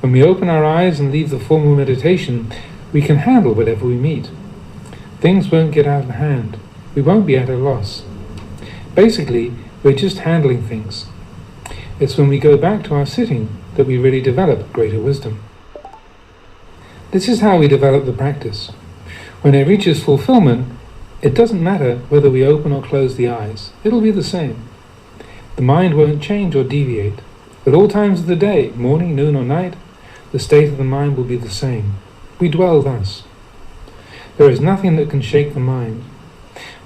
When we open our eyes and leave the formal meditation, we can handle whatever we meet. Things won't get out of hand. We won't be at a loss. Basically, we're just handling things. It's when we go back to our sitting that we really develop greater wisdom. This is how we develop the practice. When it reaches fulfillment, it doesn't matter whether we open or close the eyes. It'll be the same. The mind won't change or deviate. At all times of the day, morning, noon, or night, the state of the mind will be the same. We dwell thus. There is nothing that can shake the mind.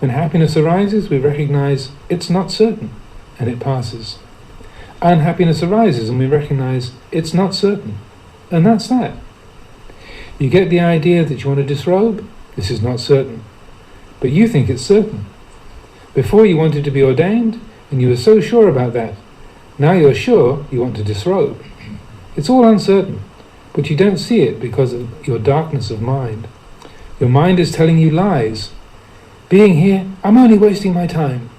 When happiness arises, we recognize it's not certain, and it passes. Unhappiness arises, and we recognize it's not certain, and that's that. You get the idea that you want to disrobe? This is not certain. But you think it's certain. Before you wanted to be ordained, and you were so sure about that. Now you're sure you want to disrobe. It's all uncertain, but you don't see it because of your darkness of mind. Your mind is telling you lies. Being here, I'm only wasting my time.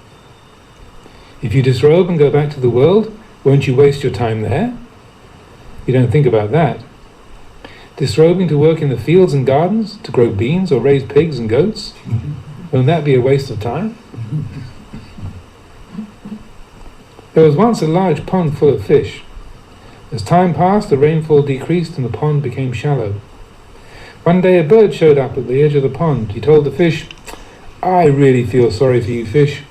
If you disrobe and go back to the world, won't you waste your time there? You don't think about that. Disrobing to work in the fields and gardens, to grow beans or raise pigs and goats, won't that be a waste of time? There was once a large pond full of fish. As time passed, the rainfall decreased and the pond became shallow. One day a bird showed up at the edge of the pond. He told the fish, "I really feel sorry for you fish.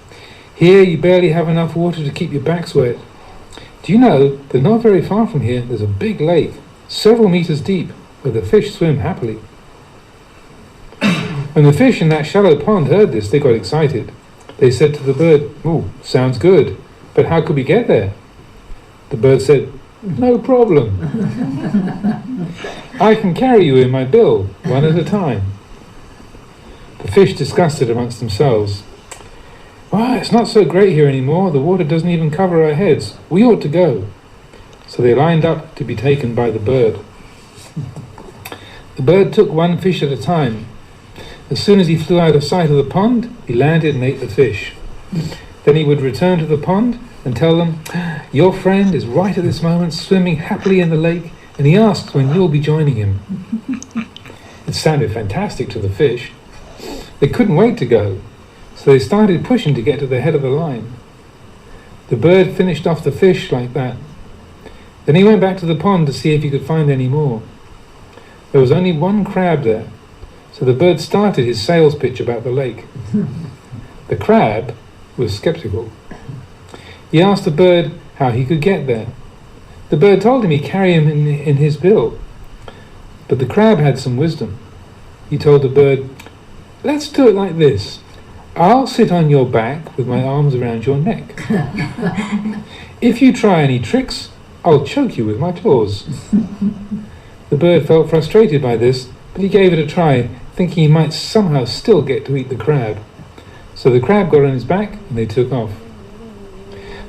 Here you barely have enough water to keep your backs wet. Do you know that not very far from here there's a big lake, several meters deep, where the fish swim happily?" When the fish in that shallow pond heard this, they got excited. They said to the bird, "Oh, sounds good, but how could we get there?" The bird said, "No problem. I can carry you in my bill, one at a time." The fish discussed it amongst themselves. "Well, it's not so great here anymore. The water doesn't even cover our heads. We ought to go." So they lined up to be taken by the bird. The bird took one fish at a time. As soon as he flew out of sight of the pond, he landed and ate the fish. Then he would return to the pond and tell them, "Your friend is right at this moment swimming happily in the lake, and he asks when you'll be joining him." It sounded fantastic to the fish. They couldn't wait to go, so they started pushing to get to the head of the line. The bird finished off the fish like that. Then he went back to the pond to see if he could find any more. There was only one crab there, so the bird started his sales pitch about the lake. The crab was skeptical. He asked the bird how he could get there. The bird told him he'd carry him in his bill. But the crab had some wisdom. He told the bird, "Let's do it like this. I'll sit on your back with my arms around your neck. If you try any tricks, I'll choke you with my claws." The bird felt frustrated by this, but he gave it a try, thinking he might somehow still get to eat the crab. So the crab got on his back and they took off.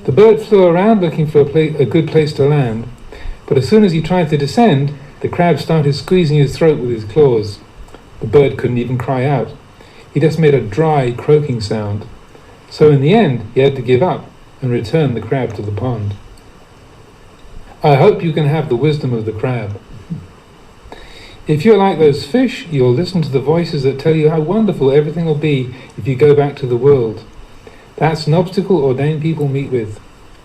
The bird flew around looking for a good place to land, but as soon as he tried to descend, the crab started squeezing his throat with his claws. The bird couldn't even cry out. He just made a dry, croaking sound. So in the end, he had to give up and return the crab to the pond. I hope you can have the wisdom of the crab. If you're like those fish, you'll listen to the voices that tell you how wonderful everything will be if you go back to the world. That's an obstacle ordained people meet with.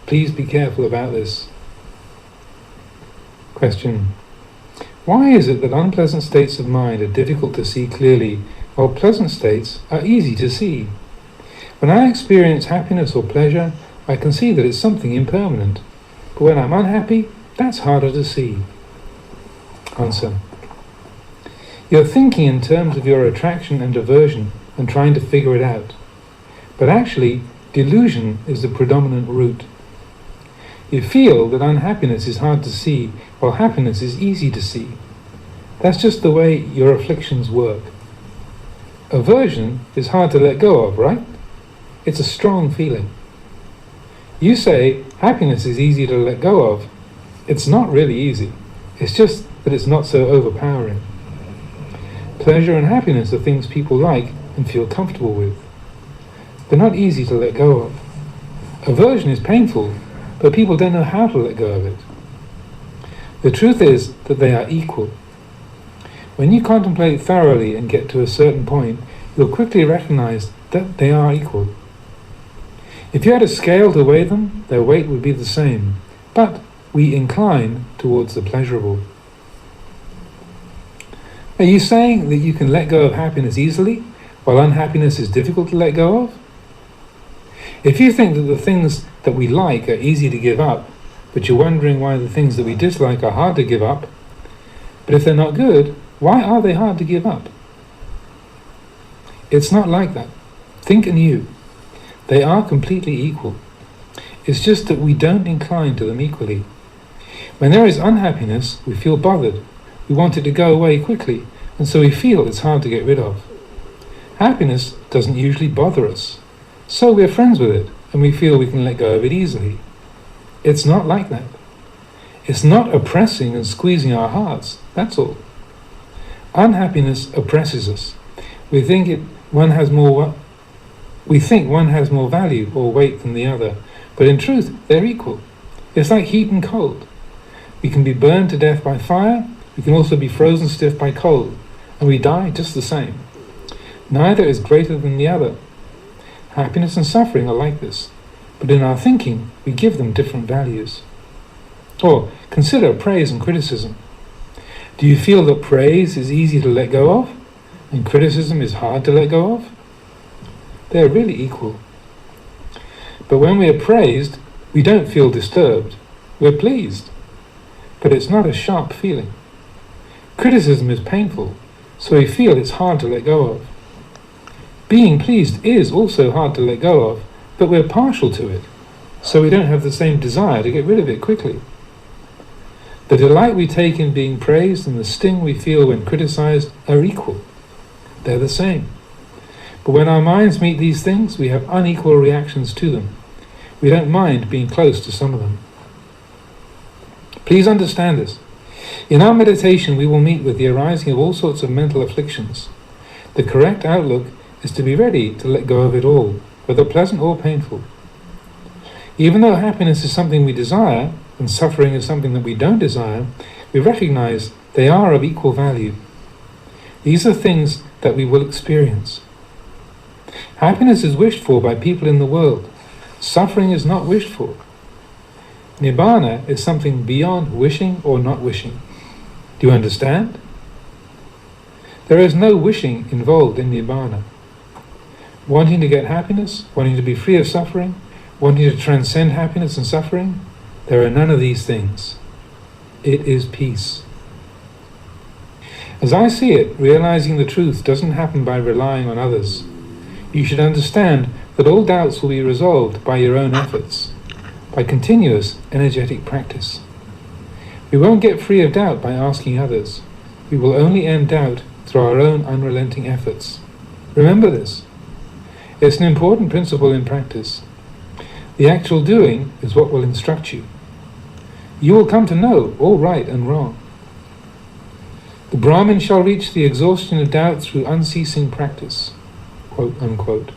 Please be careful about this. Question. Why is it that unpleasant states of mind are difficult to see clearly, while pleasant states are easy to see? When I experience happiness or pleasure, I can see that it's something impermanent. But when I'm unhappy, that's harder to see. Answer. You're thinking in terms of your attraction and aversion and trying to figure it out. But actually, delusion is the predominant root. You feel that unhappiness is hard to see, while happiness is easy to see. That's just the way your afflictions work. Aversion is hard to let go of, right? It's a strong feeling. You say happiness is easy to let go of. It's not really easy. It's just that it's not so overpowering. Pleasure and happiness are things people like and feel comfortable with. They're not easy to let go of. Aversion is painful, but people don't know how to let go of it. The truth is that they are equal. When you contemplate thoroughly and get to a certain point, you'll quickly recognize that they are equal. If you had a scale to weigh them, their weight would be the same, but we incline towards the pleasurable. Are you saying that you can let go of happiness easily, while unhappiness is difficult to let go of? If you think that the things that we like are easy to give up, but you're wondering why the things that we dislike are hard to give up, but if they're not good, why are they hard to give up? It's not like that. Think anew. They are completely equal. It's just that we don't incline to them equally. When there is unhappiness, we feel bothered. We want it to go away quickly, and so we feel it's hard to get rid of. Happiness doesn't usually bother us, so we're friends with it, and we feel we can let go of it easily. It's not like that. It's not oppressing and squeezing our hearts, that's all. Unhappiness oppresses us. We think one has more We think one has more value or weight than the other, but in truth, they're equal. It's like heat and cold. We can be burned to death by fire, we can also be frozen stiff by cold, and we die just the same. Neither is greater than the other. Happiness and suffering are like this, but in our thinking, we give them different values. Or consider praise and criticism. Do you feel that praise is easy to let go of, and criticism is hard to let go of? They're really equal. But when we are praised, we don't feel disturbed. We're pleased. But it's not a sharp feeling. Criticism is painful, so we feel it's hard to let go of. Being pleased is also hard to let go of, but we're partial to it, so we don't have the same desire to get rid of it quickly. The delight we take in being praised and the sting we feel when criticized are equal. They're the same. But when our minds meet these things, we have unequal reactions to them. We don't mind being close to some of them. Please understand this. In our meditation, we will meet with the arising of all sorts of mental afflictions. The correct outlook is to be ready to let go of it all, whether pleasant or painful. Even though happiness is something we desire, and suffering is something that we don't desire, we recognize they are of equal value. These are things that we will experience. Happiness is wished for by people in the world. Suffering is not wished for. Nibbana is something beyond wishing or not wishing. Do you understand? There is no wishing involved in Nibbana. Wanting to get happiness, wanting to be free of suffering, wanting to transcend happiness and suffering, there are none of these things. It is peace. As I see it, realizing the truth doesn't happen by relying on others. You should understand that all doubts will be resolved by your own efforts, by continuous energetic practice. We won't get free of doubt by asking others. We will only end doubt through our own unrelenting efforts. Remember this. It's an important principle in practice. The actual doing is what will instruct you. You will come to know all right and wrong. The Brahmin shall reach the exhaustion of doubt through unceasing practice, quote unquote.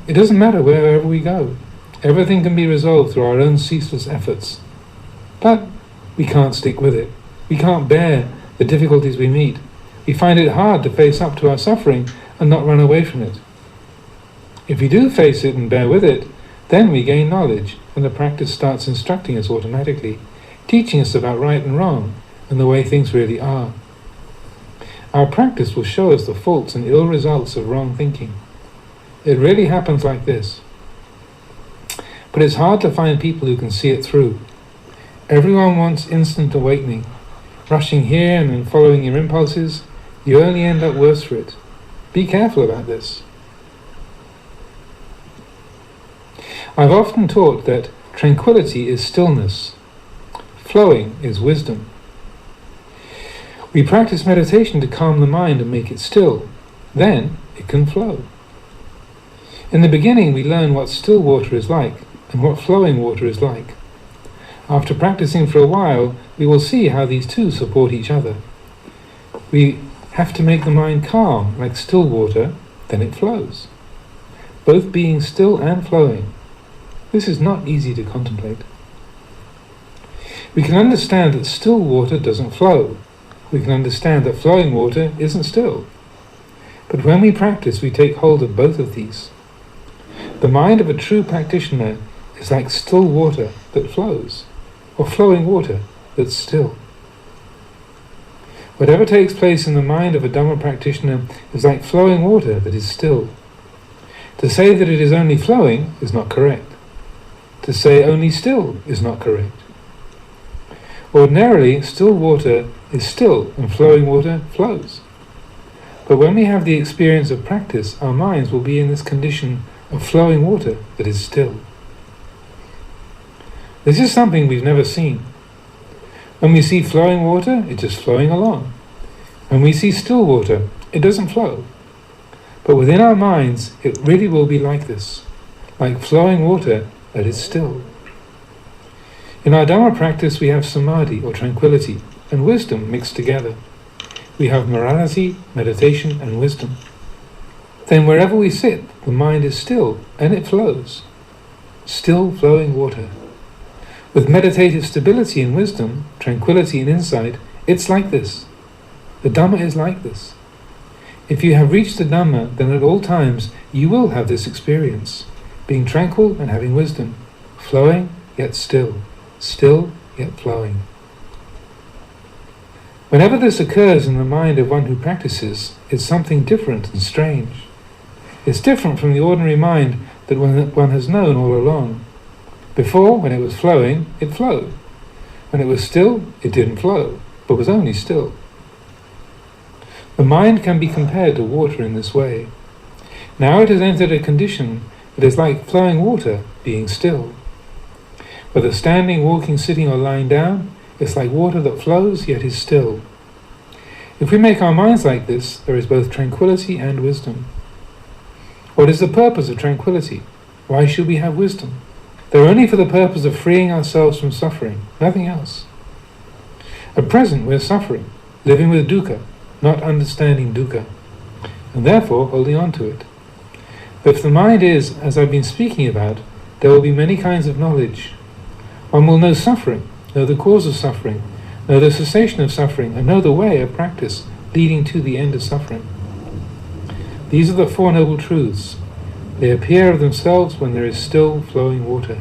It doesn't matter wherever we go. Everything can be resolved through our own ceaseless efforts. But we can't stick with it. We can't bear the difficulties we meet. We find it hard to face up to our suffering and not run away from it. If we do face it and bear with it, then we gain knowledge, and the practice starts instructing us automatically, teaching us about right and wrong, and the way things really are. Our practice will show us the faults and ill results of wrong thinking. It really happens like this. But it's hard to find people who can see it through. Everyone wants instant awakening. Rushing here and then following your impulses, you only end up worse for it. Be careful about this. I've often taught that tranquility is stillness. Flowing is wisdom. We practice meditation to calm the mind and make it still. Then it can flow. In the beginning, we learn what still water is like and what flowing water is like. After practicing for a while, we will see how these two support each other. We have to make the mind calm, like still water, then it flows. Both being still and flowing. This is not easy to contemplate. We can understand that still water doesn't flow. We can understand that flowing water isn't still. But when we practice, we take hold of both of these. The mind of a true practitioner is like still water that flows, or flowing water that's still. Whatever takes place in the mind of a Dhamma practitioner is like flowing water that is still. To say that it is only flowing is not correct. To say only still is not correct. Ordinarily, still water is still and flowing water flows. But when we have the experience of practice, our minds will be in this condition of flowing water that is still. This is something we've never seen. When we see flowing water, it's just flowing along. When we see still water, it doesn't flow. But within our minds, it really will be like this, like flowing water that is still. In our Dhamma practice, we have samadhi, or tranquility, and wisdom mixed together. We have morality, meditation, and wisdom. then wherever we sit, the mind is still and it flows. Still flowing water. With meditative stability and wisdom, tranquility and insight, it's like this. The Dhamma is like this. If you have reached the Dhamma, then at all times you will have this experience, being tranquil and having wisdom, flowing yet still yet flowing. Whenever this occurs in the mind of one who practices, it's something different and strange. It's different from the ordinary mind that one has known all along. Before, when it was flowing, it flowed. When it was still, it didn't flow, but was only still. The mind can be compared to water in this way. Now it has entered a condition that is like flowing water being still. Whether standing, walking, sitting or lying down, it's like water that flows yet is still. If we make our minds like this, there is both tranquility and wisdom. What is the purpose of tranquility? Why should we have wisdom? They're only for the purpose of freeing ourselves from suffering, nothing else. At present we're suffering, living with dukkha, not understanding dukkha, and therefore holding on to it. But if the mind is, as I've been speaking about, there will be many kinds of knowledge. One will know suffering, know the cause of suffering, know the cessation of suffering, and know the way of practice leading to the end of suffering. These are the Four Noble Truths. They appear of themselves when there is still flowing water.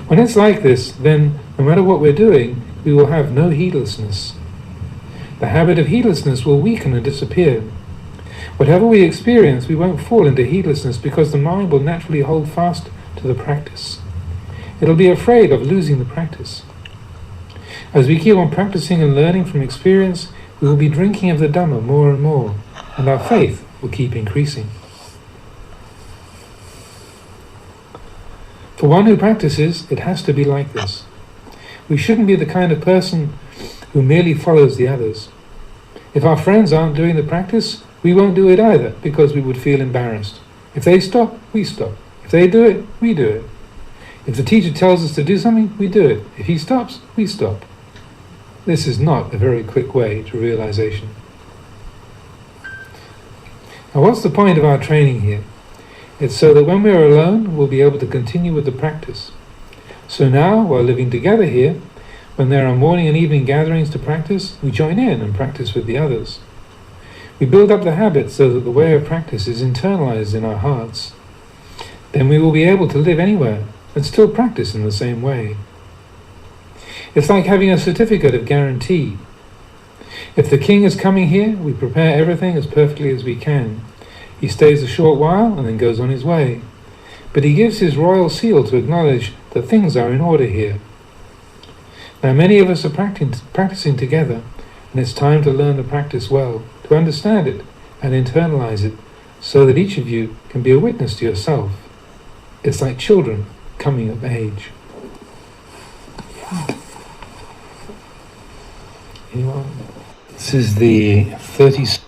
When it's like this, then no matter what we're doing, we will have no heedlessness. The habit of heedlessness will weaken and disappear. Whatever we experience, we won't fall into heedlessness because the mind will naturally hold fast to the practice. It'll be afraid of losing the practice. As we keep on practicing and learning from experience, we will be drinking of the Dhamma more and more, and our faith will keep increasing. For one who practices, it has to be like this. We shouldn't be the kind of person who merely follows the others. If our friends aren't doing the practice, we won't do it either, because we would feel embarrassed. If they stop, we stop. If they do it, we do it. If the teacher tells us to do something, we do it. If he stops, we stop. This is not a very quick way to realization. Now, what's the point of our training here? It's so that when we are alone, we'll be able to continue with the practice. So now, while living together here, when there are morning and evening gatherings to practice, we join in and practice with the others. We build up the habit so that the way of practice is internalized in our hearts. Then we will be able to live anywhere and still practice in the same way. It's like having a certificate of guarantee. If the king is coming here, we prepare everything as perfectly as we can. He stays a short while and then goes on his way. But he gives his royal seal to acknowledge that things are in order here. Now many of us are practicing together, and it's time to learn the practice well, to understand it and internalize it, so that each of you can be a witness to yourself. It's like children coming of age. Anyone? This is the 30th.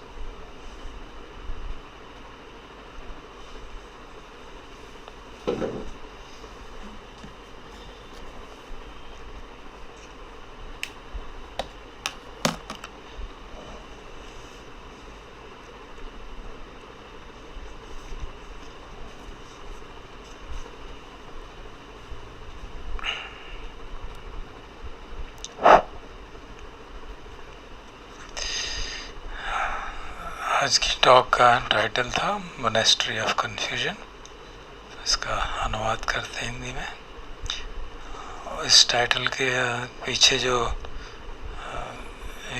आज की talk का title था monastery of confusion. इसका अनुवाद करते हैं हिंदी में. इस टाइटल के पीछे जो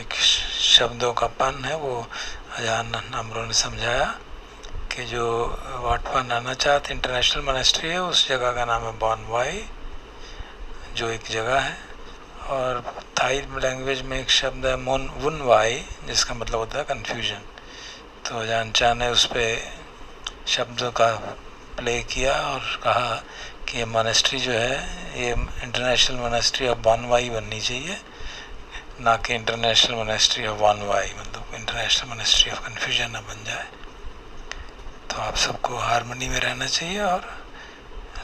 एक शब्दों का पन है वो अजान नंबरों ने समझाया कि जो वाटपा नानाचात इंटरनेशनल मोनेस्ट्री है उस जगह का नाम है बॉनवाई, जो एक जगह है. और थाई लैंग्वेज में एक शब्द है वुनवाई, जिसका मतलब होता है कन्फ्यूजन. तो अजान चाह ने उस पर शब्दों का प्ले किया और कहा कि ये मोनेस्ट्री जो है ये इंटरनेशनल मोनेस्ट्री ऑफ बॉनवाई बननी चाहिए, ना कि इंटरनेशनल मोनेस्ट्री ऑफ बॉनवाई, मतलब इंटरनेशनल मोनेस्ट्री ऑफ कन्फ्यूजन ना बन जाए. तो आप सबको हारमोनी में रहना चाहिए और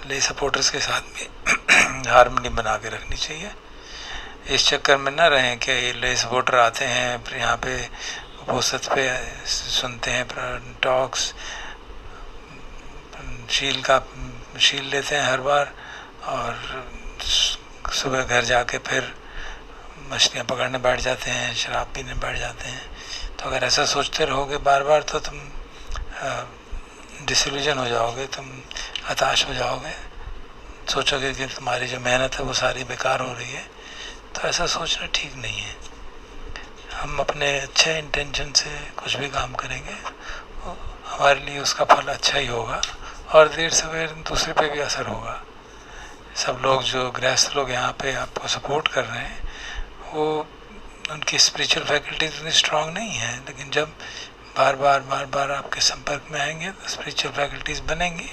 ले सपोर्टर्स के साथ भी हारमोनी बना के रखनी चाहिए. इस चक्कर में ना रहें कि ले सपोर्टर आते हैं फिर यहाँ पे उपनिषद पे सुनते हैं टॉक्स, शील लेते हैं हर बार, और सुबह घर जाके फिर मछलियाँ पकड़ने बैठ जाते हैं, शराब पीने बैठ जाते हैं। तो अगर ऐसा सोचते रहोगे बार बार तो तुम डिसिल्यूजन हो जाओगे, तुम हताश हो जाओगे, सोचोगे कि तुम्हारी जो मेहनत है वो सारी बेकार हो रही है। तो ऐसा सोचना ठीक नहीं है। हम अपने अच्छे इंटेंशन से कुछ भी काम करेंगे, हमारे लिए उसका फल अच्छा ही होगा, और देर सवेर दूसरे पे भी असर होगा। सब लोग जो गृहस्थ लोग यहाँ पे आपको सपोर्ट कर रहे हैं, वो उनकी स्पिरिचुअल फैकल्टीज इतनी स्ट्रांग नहीं है, लेकिन जब बार बार आपके संपर्क में आएंगे तो स्पिरिचुअल फैकल्टीज बनेंगी,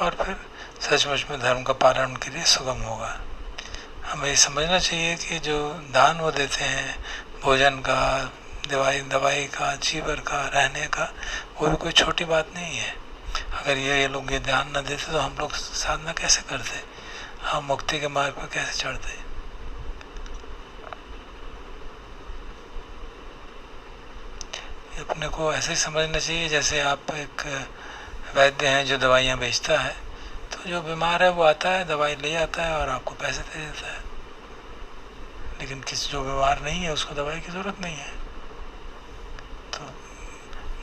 और फिर सचमुच में धर्म का पालन उनके लिए सुगम होगा। हमें ये समझना चाहिए कि जो दान वो देते हैं, भोजन का, दवाई का, जीवन का, रहने का, वो भी कोई छोटी बात नहीं है। अगर ये लोग ये ध्यान न देते तो हम लोग साधना कैसे करते, हम मुक्ति के मार्ग पर कैसे चढ़ते। अपने को ऐसे ही समझना चाहिए जैसे आप एक वैद्य हैं जो दवाइयाँ बेचता है, तो जो बीमार है वो आता है, दवाई ले जाता है और आपको पैसे दे देता है। लेकिन जो बीमार नहीं है उसको दवाई की ज़रूरत नहीं है। तो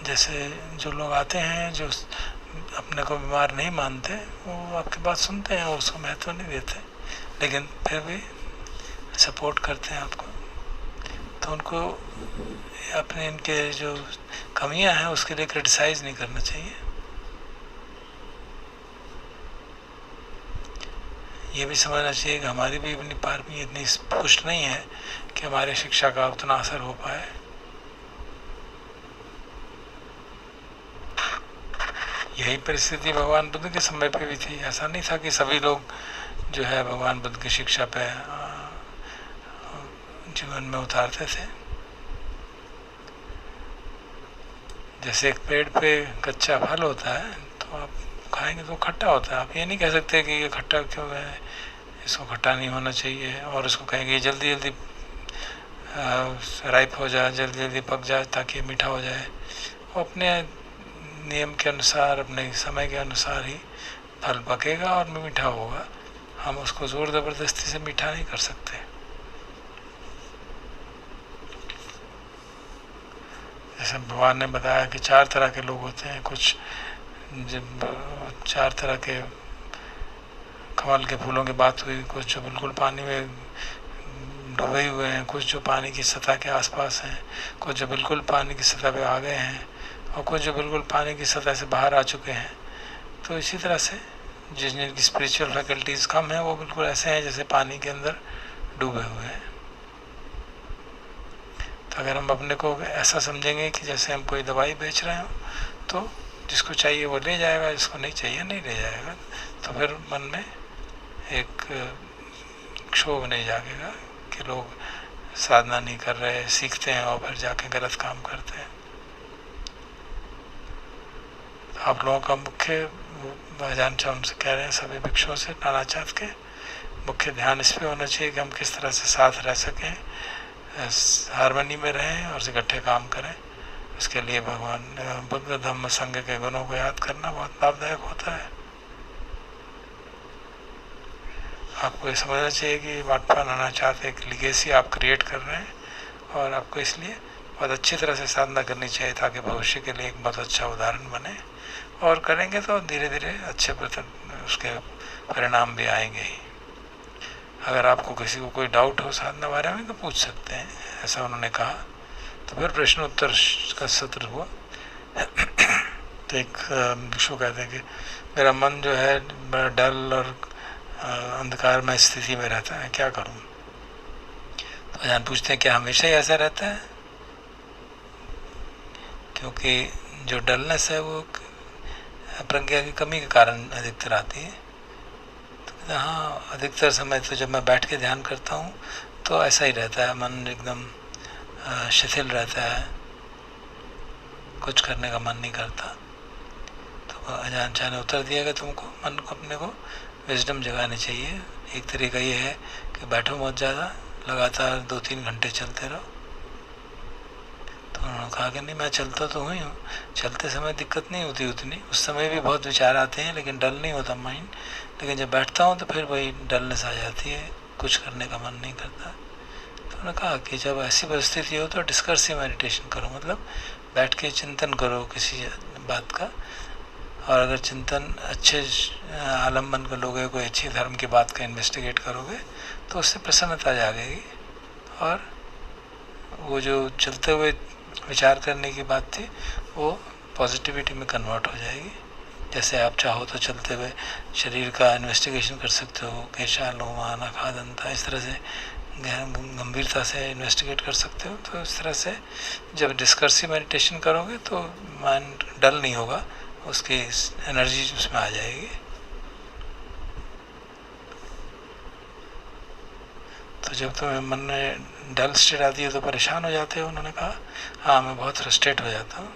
जैसे जो लोग आते हैं जो अपने को बीमार नहीं मानते, वो आपकी बात सुनते हैं और उसको महत्व नहीं देते, लेकिन फिर भी सपोर्ट करते हैं आपको। तो उनको अपने इनके जो कमियां हैं उसके लिए क्रिटिसाइज नहीं करना चाहिए। ये भी समझना चाहिए कि हमारी भी अपनी पारमी इतनी पुष्ट नहीं है कि हमारे शिक्षा का उतना असर हो पाए। यही परिस्थिति भगवान बुद्ध के समय पे भी थी। ऐसा नहीं था कि सभी लोग जो है भगवान बुद्ध की शिक्षा पे जीवन में उतारते थे। जैसे एक पेड़ पे कच्चा फल होता है तो आप खाएंगे तो खट्टा होता है। आप ये नहीं कह सकते कि ये खट्टा क्यों है, इसको खट्टा नहीं होना चाहिए, और इसको कहेंगे जल्दी जल्दी राइप हो जाए, जल्दी जल्दी पक जाए ताकि मीठा हो जाए। वो अपने नियम के अनुसार, अपने समय के अनुसार ही फल पकेगा और मीठा होगा। हम उसको ज़ोर ज़बरदस्ती से मीठा नहीं कर सकते। जैसे भगवान ने बताया कि 4 तरह के लोग होते हैं। कुछ जब 4 तरह के कमल के फूलों की बात हुई, कुछ जो बिल्कुल पानी में डूबे हुए हैं, कुछ जो पानी की सतह के आसपास हैं, कुछ जो बिल्कुल पानी की सतह पे आ गए हैं, और कुछ जो बिल्कुल पानी की सतह से बाहर आ चुके हैं। तो इसी तरह से जिनकी स्पिरिचुअल फैकल्टीज़ कम है वो बिल्कुल ऐसे हैं जैसे पानी के अंदर डूबे हुए हैं। तो अगर हम अपने को ऐसा समझेंगे कि जैसे हम कोई दवाई बेच रहे हो, तो जिसको चाहिए वो ले जाएगा, जिसको नहीं चाहिए नहीं ले जाएगा, तो फिर मन में एक क्षोभ नहीं जागेगा कि लोग साधना नहीं कर रहे, सीखते हैं और फिर जाके गलत काम करते हैं। तो आप लोगों का मुख्य, अजान चाह उनसे कह रहे हैं सभी भिक्षुओं से, नानाचार्य के, मुख्य ध्यान इस पे होना चाहिए कि हम किस तरह से साथ रह सकें, हारमोनी में रहें और इकट्ठे काम करें। इसके लिए भगवान बुद्ध धम्म संघ के गुणों को याद करना बहुत लाभदायक होता है। आपको ये समझना चाहिए कि वाटपा नानाचार्य एक लिगेसी आप क्रिएट कर रहे हैं, और आपको इसलिए बहुत अच्छी तरह से साधना करनी चाहिए ताकि भविष्य के लिए एक बहुत अच्छा उदाहरण बने। और करेंगे तो धीरे धीरे अच्छे उसके परिणाम भी आएंगे ही। अगर आपको किसी को कोई डाउट हो साधना बारे में तो पूछ सकते हैं, ऐसा उन्होंने कहा। तो फिर प्रश्न उत्तर का सत्र हुआ। तो एक भिक्षु कहते हैं कि मेरा मन जो है बड़ा डल और अंधकारमय स्थिति में रहता है, क्या करूं? तो अजान पूछते हैं क्या हमेशा ही ऐसा रहता है? क्योंकि जो डलनेस है वो प्रज्ञा की कमी के कारण अधिकतर आती है। तो हाँ, अधिकतर समय तो जब मैं बैठ के ध्यान करता हूँ तो ऐसा ही रहता है, मन एकदम शिथिल रहता है, कुछ करने का मन नहीं करता। तो अजान चाह ने उत्तर दिया कि तुमको मन को, अपने को विजडम जगानी चाहिए। एक तरीका ये है कि बैठो बहुत ज़्यादा, लगातार 2-3 घंटे चलते रहो। तो उन्होंने कहा कि नहीं, मैं चलता तो हुई हूँ, चलते समय दिक्कत नहीं होती उतनी, उस समय भी बहुत विचार आते हैं लेकिन डल नहीं होता माइंड, लेकिन जब बैठता हूँ तो फिर वही डलनेस आ जाती है, कुछ करने का मन नहीं करता। तो उन्होंने कहा कि जब ऐसी परिस्थिति हो तो डिस्कर्सिव मेडिटेशन करो, मतलब बैठ के चिंतन करो किसी बात का, और अगर चिंतन अच्छे आलम्बन कर लोगे, कोई अच्छी धर्म की बात का इन्वेस्टिगेट करोगे तो उससे प्रसन्नता जागेगी, और वो जो चलते हुए विचार करने की बात थी वो पॉजिटिविटी में कन्वर्ट हो जाएगी। जैसे आप चाहो तो चलते हुए शरीर का इन्वेस्टिगेशन कर सकते हो, केशा लोमा नखा दंता, इस तरह से गंभीरता से इन्वेस्टिगेट कर सकते हो। तो इस तरह से जब डिस्कर्सिव मेडिटेशन करोगे तो माइंड डल नहीं होगा, उसकी एनर्जी उसमें आ जाएगी। तो जब तुम्हें मन में डल स्टेट आती है तो परेशान हो जाते हो, उन्होंने कहा। हाँ, मैं बहुत फ्रस्ट्रेट हो जाता हूँ।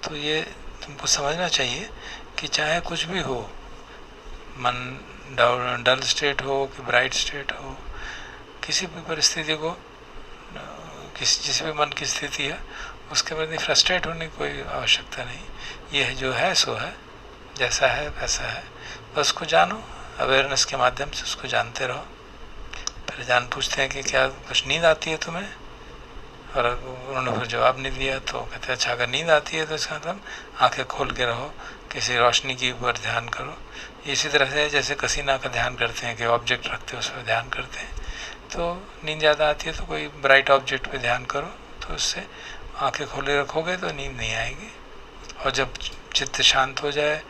तो ये तुमको समझना चाहिए कि चाहे कुछ भी हो, मन डल स्टेट हो कि ब्राइट स्टेट हो, किसी भी परिस्थिति को, जिस भी मन की स्थिति है उसके प्रति फ्रस्ट्रेट होने की कोई आवश्यकता नहीं। यह जो है सो है, जैसा है वैसा है, बस उसको जानो, अवेयरनेस के माध्यम से उसको जानते रहो। फिर जान पूछते हैं कि क्या कुछ नींद आती है तुम्हें, और उन्होंने फिर जवाब नहीं दिया तो कहते हैं अच्छा, अगर नींद आती है तो इसका मतलब आंखें खोल के रहो, किसी रोशनी के ऊपर ध्यान करो। इसी तरह से जैसे कसीना का ध्यान करते हैं कि ऑब्जेक्ट रखते हैं उस पर ध्यान करते हैं, तो नींद ज़्यादा आती है तो कोई ब्राइट ऑब्जेक्ट पे ध्यान करो, तो उससे आंखें खोले रखोगे तो नींद नहीं आएगी। और जब चित्त शांत हो जाए,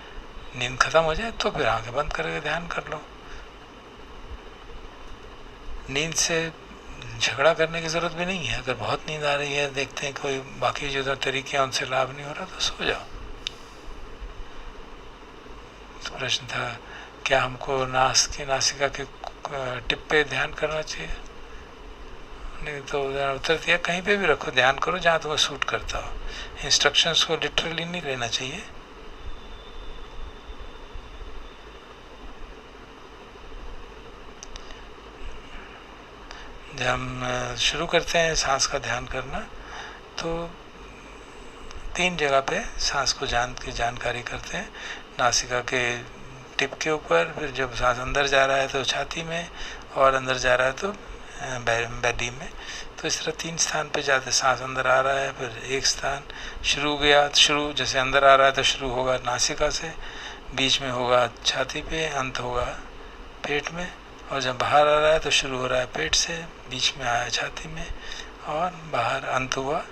नींद खत्म हो जाए, तो फिर आंखें बंद करके ध्यान कर लो। नींद से झगड़ा करने की ज़रूरत भी नहीं है। अगर बहुत नींद आ रही है, देखते हैं कोई बाकी जो तरीके हैं उनसे लाभ नहीं हो रहा, तो सो जाओ। तो प्रश्न था क्या हमको नासिका के टिप पे ध्यान करना चाहिए? नहीं, तो उत्तर दिया कहीं पे भी रखो, ध्यान करो जहाँ तुम्हें सूट करता हो। इंस्ट्रक्शंस को लिटरली नहीं लेना चाहिए। जब हम शुरू करते हैं सांस का ध्यान करना, तो 3 जगह पे सांस को जानकारी करते हैं। नासिका के टिप के ऊपर, फिर जब सांस अंदर जा रहा है तो छाती में, और अंदर जा रहा है तो बेडी में। तो इस तरह 3 स्थान पे जाते, सांस अंदर आ रहा है, फिर एक स्थान शुरू जैसे अंदर आ रहा है तो शुरू होगा नासिका से, बीच में होगा छाती पे, अंत होगा पेट में, और जब बाहर आ रहा है तो शुरू हो रहा है पेट से, बीच में आया छाती में, और बाहर अंत हुआ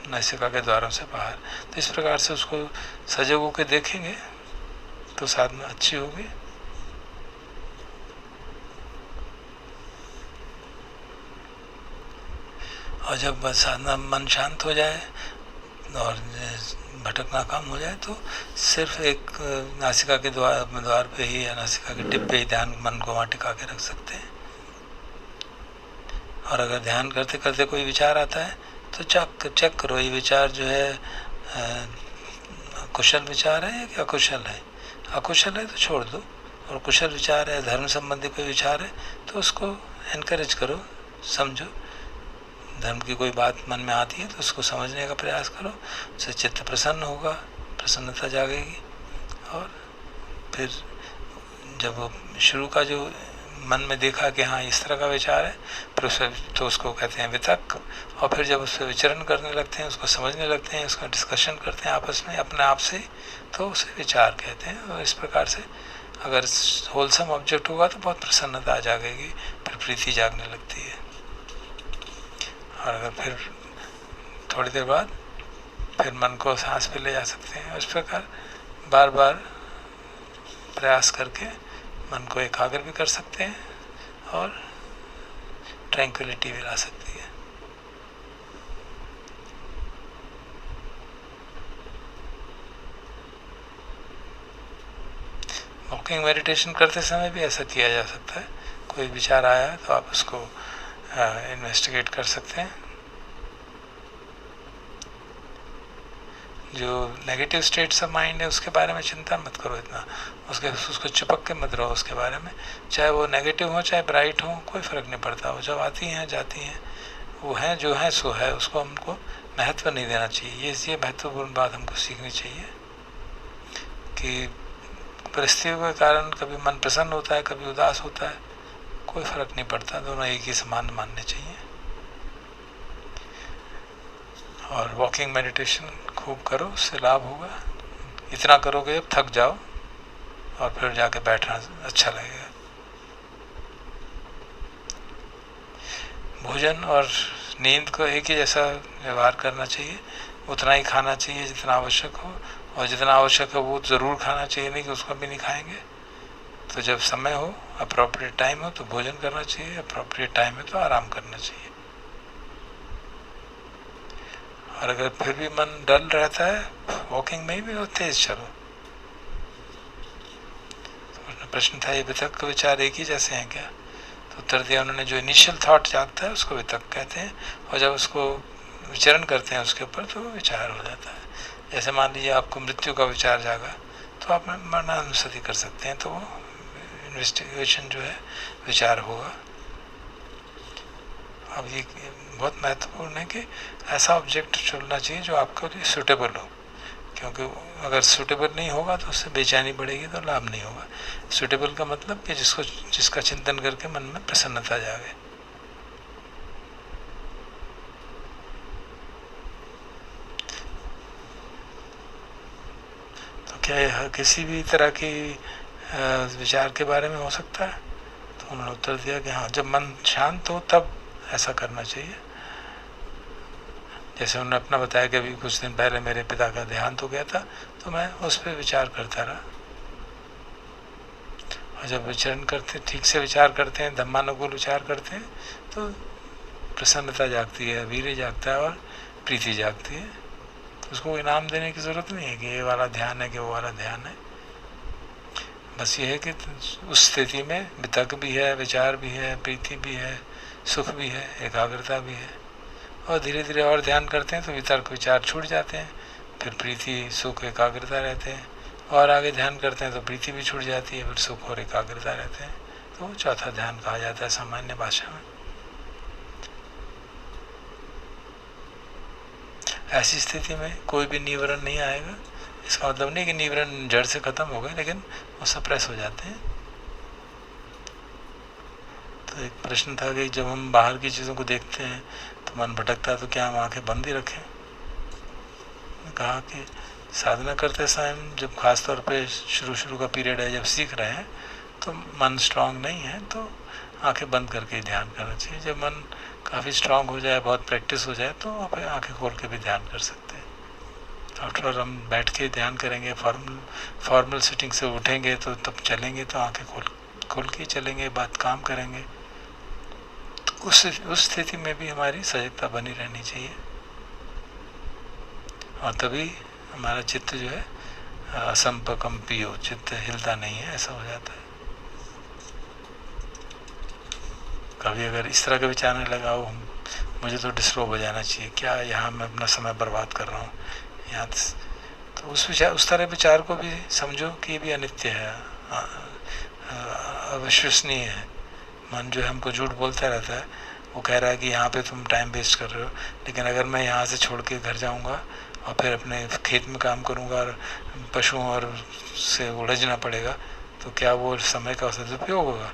नासिका के द्वारों से बाहर। तो इस प्रकार से उसको सजग होकर देखेंगे तो साधना अच्छी होगी। और जब साधना मन शांत हो जाए और भटकना कम हो जाए तो सिर्फ एक नासिका के द्वार पे ही या नासिका के टिप पे ही ध्यान मन को वहाँ टिका के रख सकते हैं। और अगर ध्यान करते करते कोई विचार आता है तो चेक करो ये विचार जो है कुशल विचार है या क्या अकुशल है। अकुशल है तो छोड़ दो, और कुशल विचार है, धर्म संबंधी कोई विचार है तो उसको एनकरेज करो, समझो। धर्म की कोई बात मन में आती है तो उसको समझने का प्रयास करो, उससे चित्त प्रसन्न होगा, प्रसन्नता जागेगी। और फिर जब शुरू का जो मन में देखा कि हाँ इस तरह का विचार है, फिर उस तो उसको कहते हैं वितक्क। और फिर जब उस पर विचरण करने लगते हैं, उसको समझने लगते हैं, उसका डिस्कशन करते हैं आपस में अपने आप से, तो उसे विचार कहते हैं। और इस प्रकार से अगर होलसम ऑब्जेक्ट होगा तो बहुत प्रसन्नता जागेगी, फिर प्रीति जागने लगती है। और अगर फिर थोड़ी देर बाद फिर मन को सांस पे ले जा सकते हैं। इस प्रकार बार बार प्रयास करके मन को एकाग्र भी कर सकते हैं और ट्रैंक्विलिटी भी ला सकती है। वॉकिंग मेडिटेशन करते समय भी ऐसा किया जा सकता है। कोई विचार आया है तो आप उसको इन्वेस्टिगेट कर सकते हैं। जो नेगेटिव स्टेट्स ऑफ माइंड है उसके बारे में चिंता मत करो इतना, उसको चिपक के मत रहो उसके बारे में, चाहे वो नेगेटिव हो चाहे ब्राइट हो, कोई फ़र्क नहीं पड़ता, वो जब आती हैं जाती हैं, वो है जो है सो है, उसको हमको महत्व नहीं देना चाहिए। ये महत्वपूर्ण बात हमको सीखनी चाहिए कि परिस्थितियों के कारण कभी मन प्रसन्न होता है, कभी उदास होता है, कोई फ़र्क नहीं पड़ता, दोनों एक ही समान मानने चाहिए। और वॉकिंग मेडिटेशन खूब करो, उससे लाभ होगा। इतना करोगे जब थक जाओ और फिर जाके बैठना अच्छा लगेगा। भोजन और नींद को एक ही जैसा व्यवहार करना चाहिए, उतना ही खाना चाहिए जितना आवश्यक हो, और जितना आवश्यक है वो ज़रूर खाना चाहिए, नहीं कि उसको भी नहीं खाएंगे। तो जब समय हो, अप्रोप्रिएट टाइम हो तो भोजन करना चाहिए, अप्रोप्रिएट टाइम है तो आराम करना चाहिए। और अगर फिर भी मन डल रहता है वॉकिंग में भी, तो तेज चलो। तो प्रश्न था ये वितर्क विचार एक ही जैसे हैं क्या? तो उत्तर दिया उन्होंने, जो इनिशियल थॉट जागता है उसको वितर्क कहते हैं, और जब उसको विचरण करते हैं उसके ऊपर तो विचार हो जाता है। जैसे मान लीजिए आपको मृत्यु का विचार जागा तो आप मरणानुस्मृति कर सकते हैं, तो वो इन्वेस्टिगेशन जो है विचार होगा। अब ये बहुत महत्वपूर्ण है कि ऐसा ऑब्जेक्ट चुनना चाहिए जो आपके लिए सूटेबल हो, क्योंकि अगर सूटेबल नहीं होगा तो उससे बेचैनी बढ़ेगी, तो लाभ नहीं होगा। सूटेबल का मतलब कि जिसका चिंतन करके मन में प्रसन्नता जागे। तो क्या यह किसी भी तरह की विचार के बारे में हो सकता है? तो उन्होंने उत्तर दिया कि हाँ, जब मन शांत हो तब ऐसा करना चाहिए। जैसे उन्होंने अपना बताया कि अभी कुछ दिन पहले मेरे पिता का देहांत हो गया था, तो मैं उस पर विचार करता रहा। और जब विचरण करते, ठीक से विचार करते हैं, धम्मानुकूल विचार करते हैं, तो प्रसन्नता जागती है, वीर्य जागता है और प्रीति जागती है। तो उसको इनाम देने की ज़रूरत नहीं है कि ये वाला ध्यान है कि वो वाला ध्यान है। बस ये है कि उस स्थिति में वितर्क भी है, विचार भी है, प्रीति भी है, सुख भी है, एकाग्रता भी है। और धीरे धीरे और ध्यान करते हैं तो वितर्क विचार छूट जाते हैं, फिर प्रीति सुख एकाग्रता रहते हैं, और आगे ध्यान करते हैं तो प्रीति भी छूट जाती है, फिर सुख और एकाग्रता रहते हैं। तो चौथा ध्यान कहा जाता है सामान्य भाषा में। ऐसी स्थिति में कोई भी निवरण नहीं आएगा। इसका मतलब नहीं कि निवरण जड़ से खत्म हो गए, लेकिन वो सप्रेस हो जाते हैं। तो एक प्रश्न था कि जब हम बाहर की चीज़ों को देखते हैं तो मन भटकता है, तो क्या हम आंखें बंद ही रखें? कहा कि साधना करते समय, जब खास तौर पे शुरू का पीरियड है, जब सीख रहे हैं, तो मन स्ट्रांग नहीं है तो आंखें बंद करके ध्यान करना चाहिए। जब मन काफ़ी स्ट्रांग हो जाए, बहुत प्रैक्टिस हो जाए, तो आप आंखें खोल के भी ध्यान कर सकते हैं। आफ्टर ऑल हम बैठ के ध्यान करेंगे, फॉर्मल सिटिंग से उठेंगे तो तब चलेंगे, तो आंखें खोल के चलेंगे, बात काम करेंगे। तो उस स्थिति में भी हमारी सजगता बनी रहनी चाहिए, और तभी हमारा चित्त जो है असंपकम्पियो, चित्त हिलता नहीं है, ऐसा हो जाता है। कभी अगर इस तरह का विचार नहीं लगा, मुझे तो डिस्टर्ब हो जाना चाहिए, क्या यहाँ मैं अपना समय बर्बाद कर रहा हूँ यहाँ, तो उस तरह विचार को भी समझो कि ये भी अनित्य है, अविश्वसनीय है। मन जो है हमको झूठ बोलता रहता है, वो कह रहा है कि यहाँ पे तुम टाइम वेस्ट कर रहे हो, लेकिन अगर मैं यहाँ से छोड़ के घर जाऊँगा और फिर अपने खेत में काम करूँगा और पशुओं और से उलझना पड़ेगा, तो क्या वो समय का सदुपयोग होगा?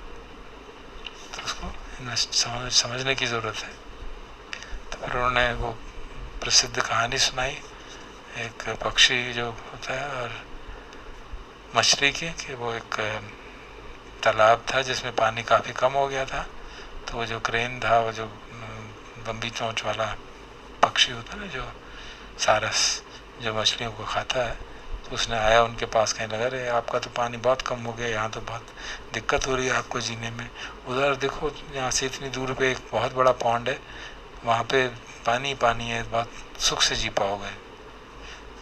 तो उसको समझने की ज़रूरत है। तो फिर उन्होंने वो प्रसिद्ध कहानी सुनाई, एक पक्षी जो होता है और मछली की, कि वो एक तालाब था जिसमें पानी काफ़ी कम हो गया था, तो वो जो क्रेन था, वो जो लंबी चोंच वाला पक्षी होता है ना, जो सारस, जो मछलियों को खाता है, तो उसने आया उनके पास, कहने लगा, अरे आपका तो पानी बहुत कम हो गया, यहाँ तो बहुत दिक्कत हो रही है आपको जीने में, उधर देखो यहाँ से इतनी दूर पे एक बहुत बड़ा पॉन्ड है, वहाँ पे पानी पानी है, बहुत सुख से जी पाओगे,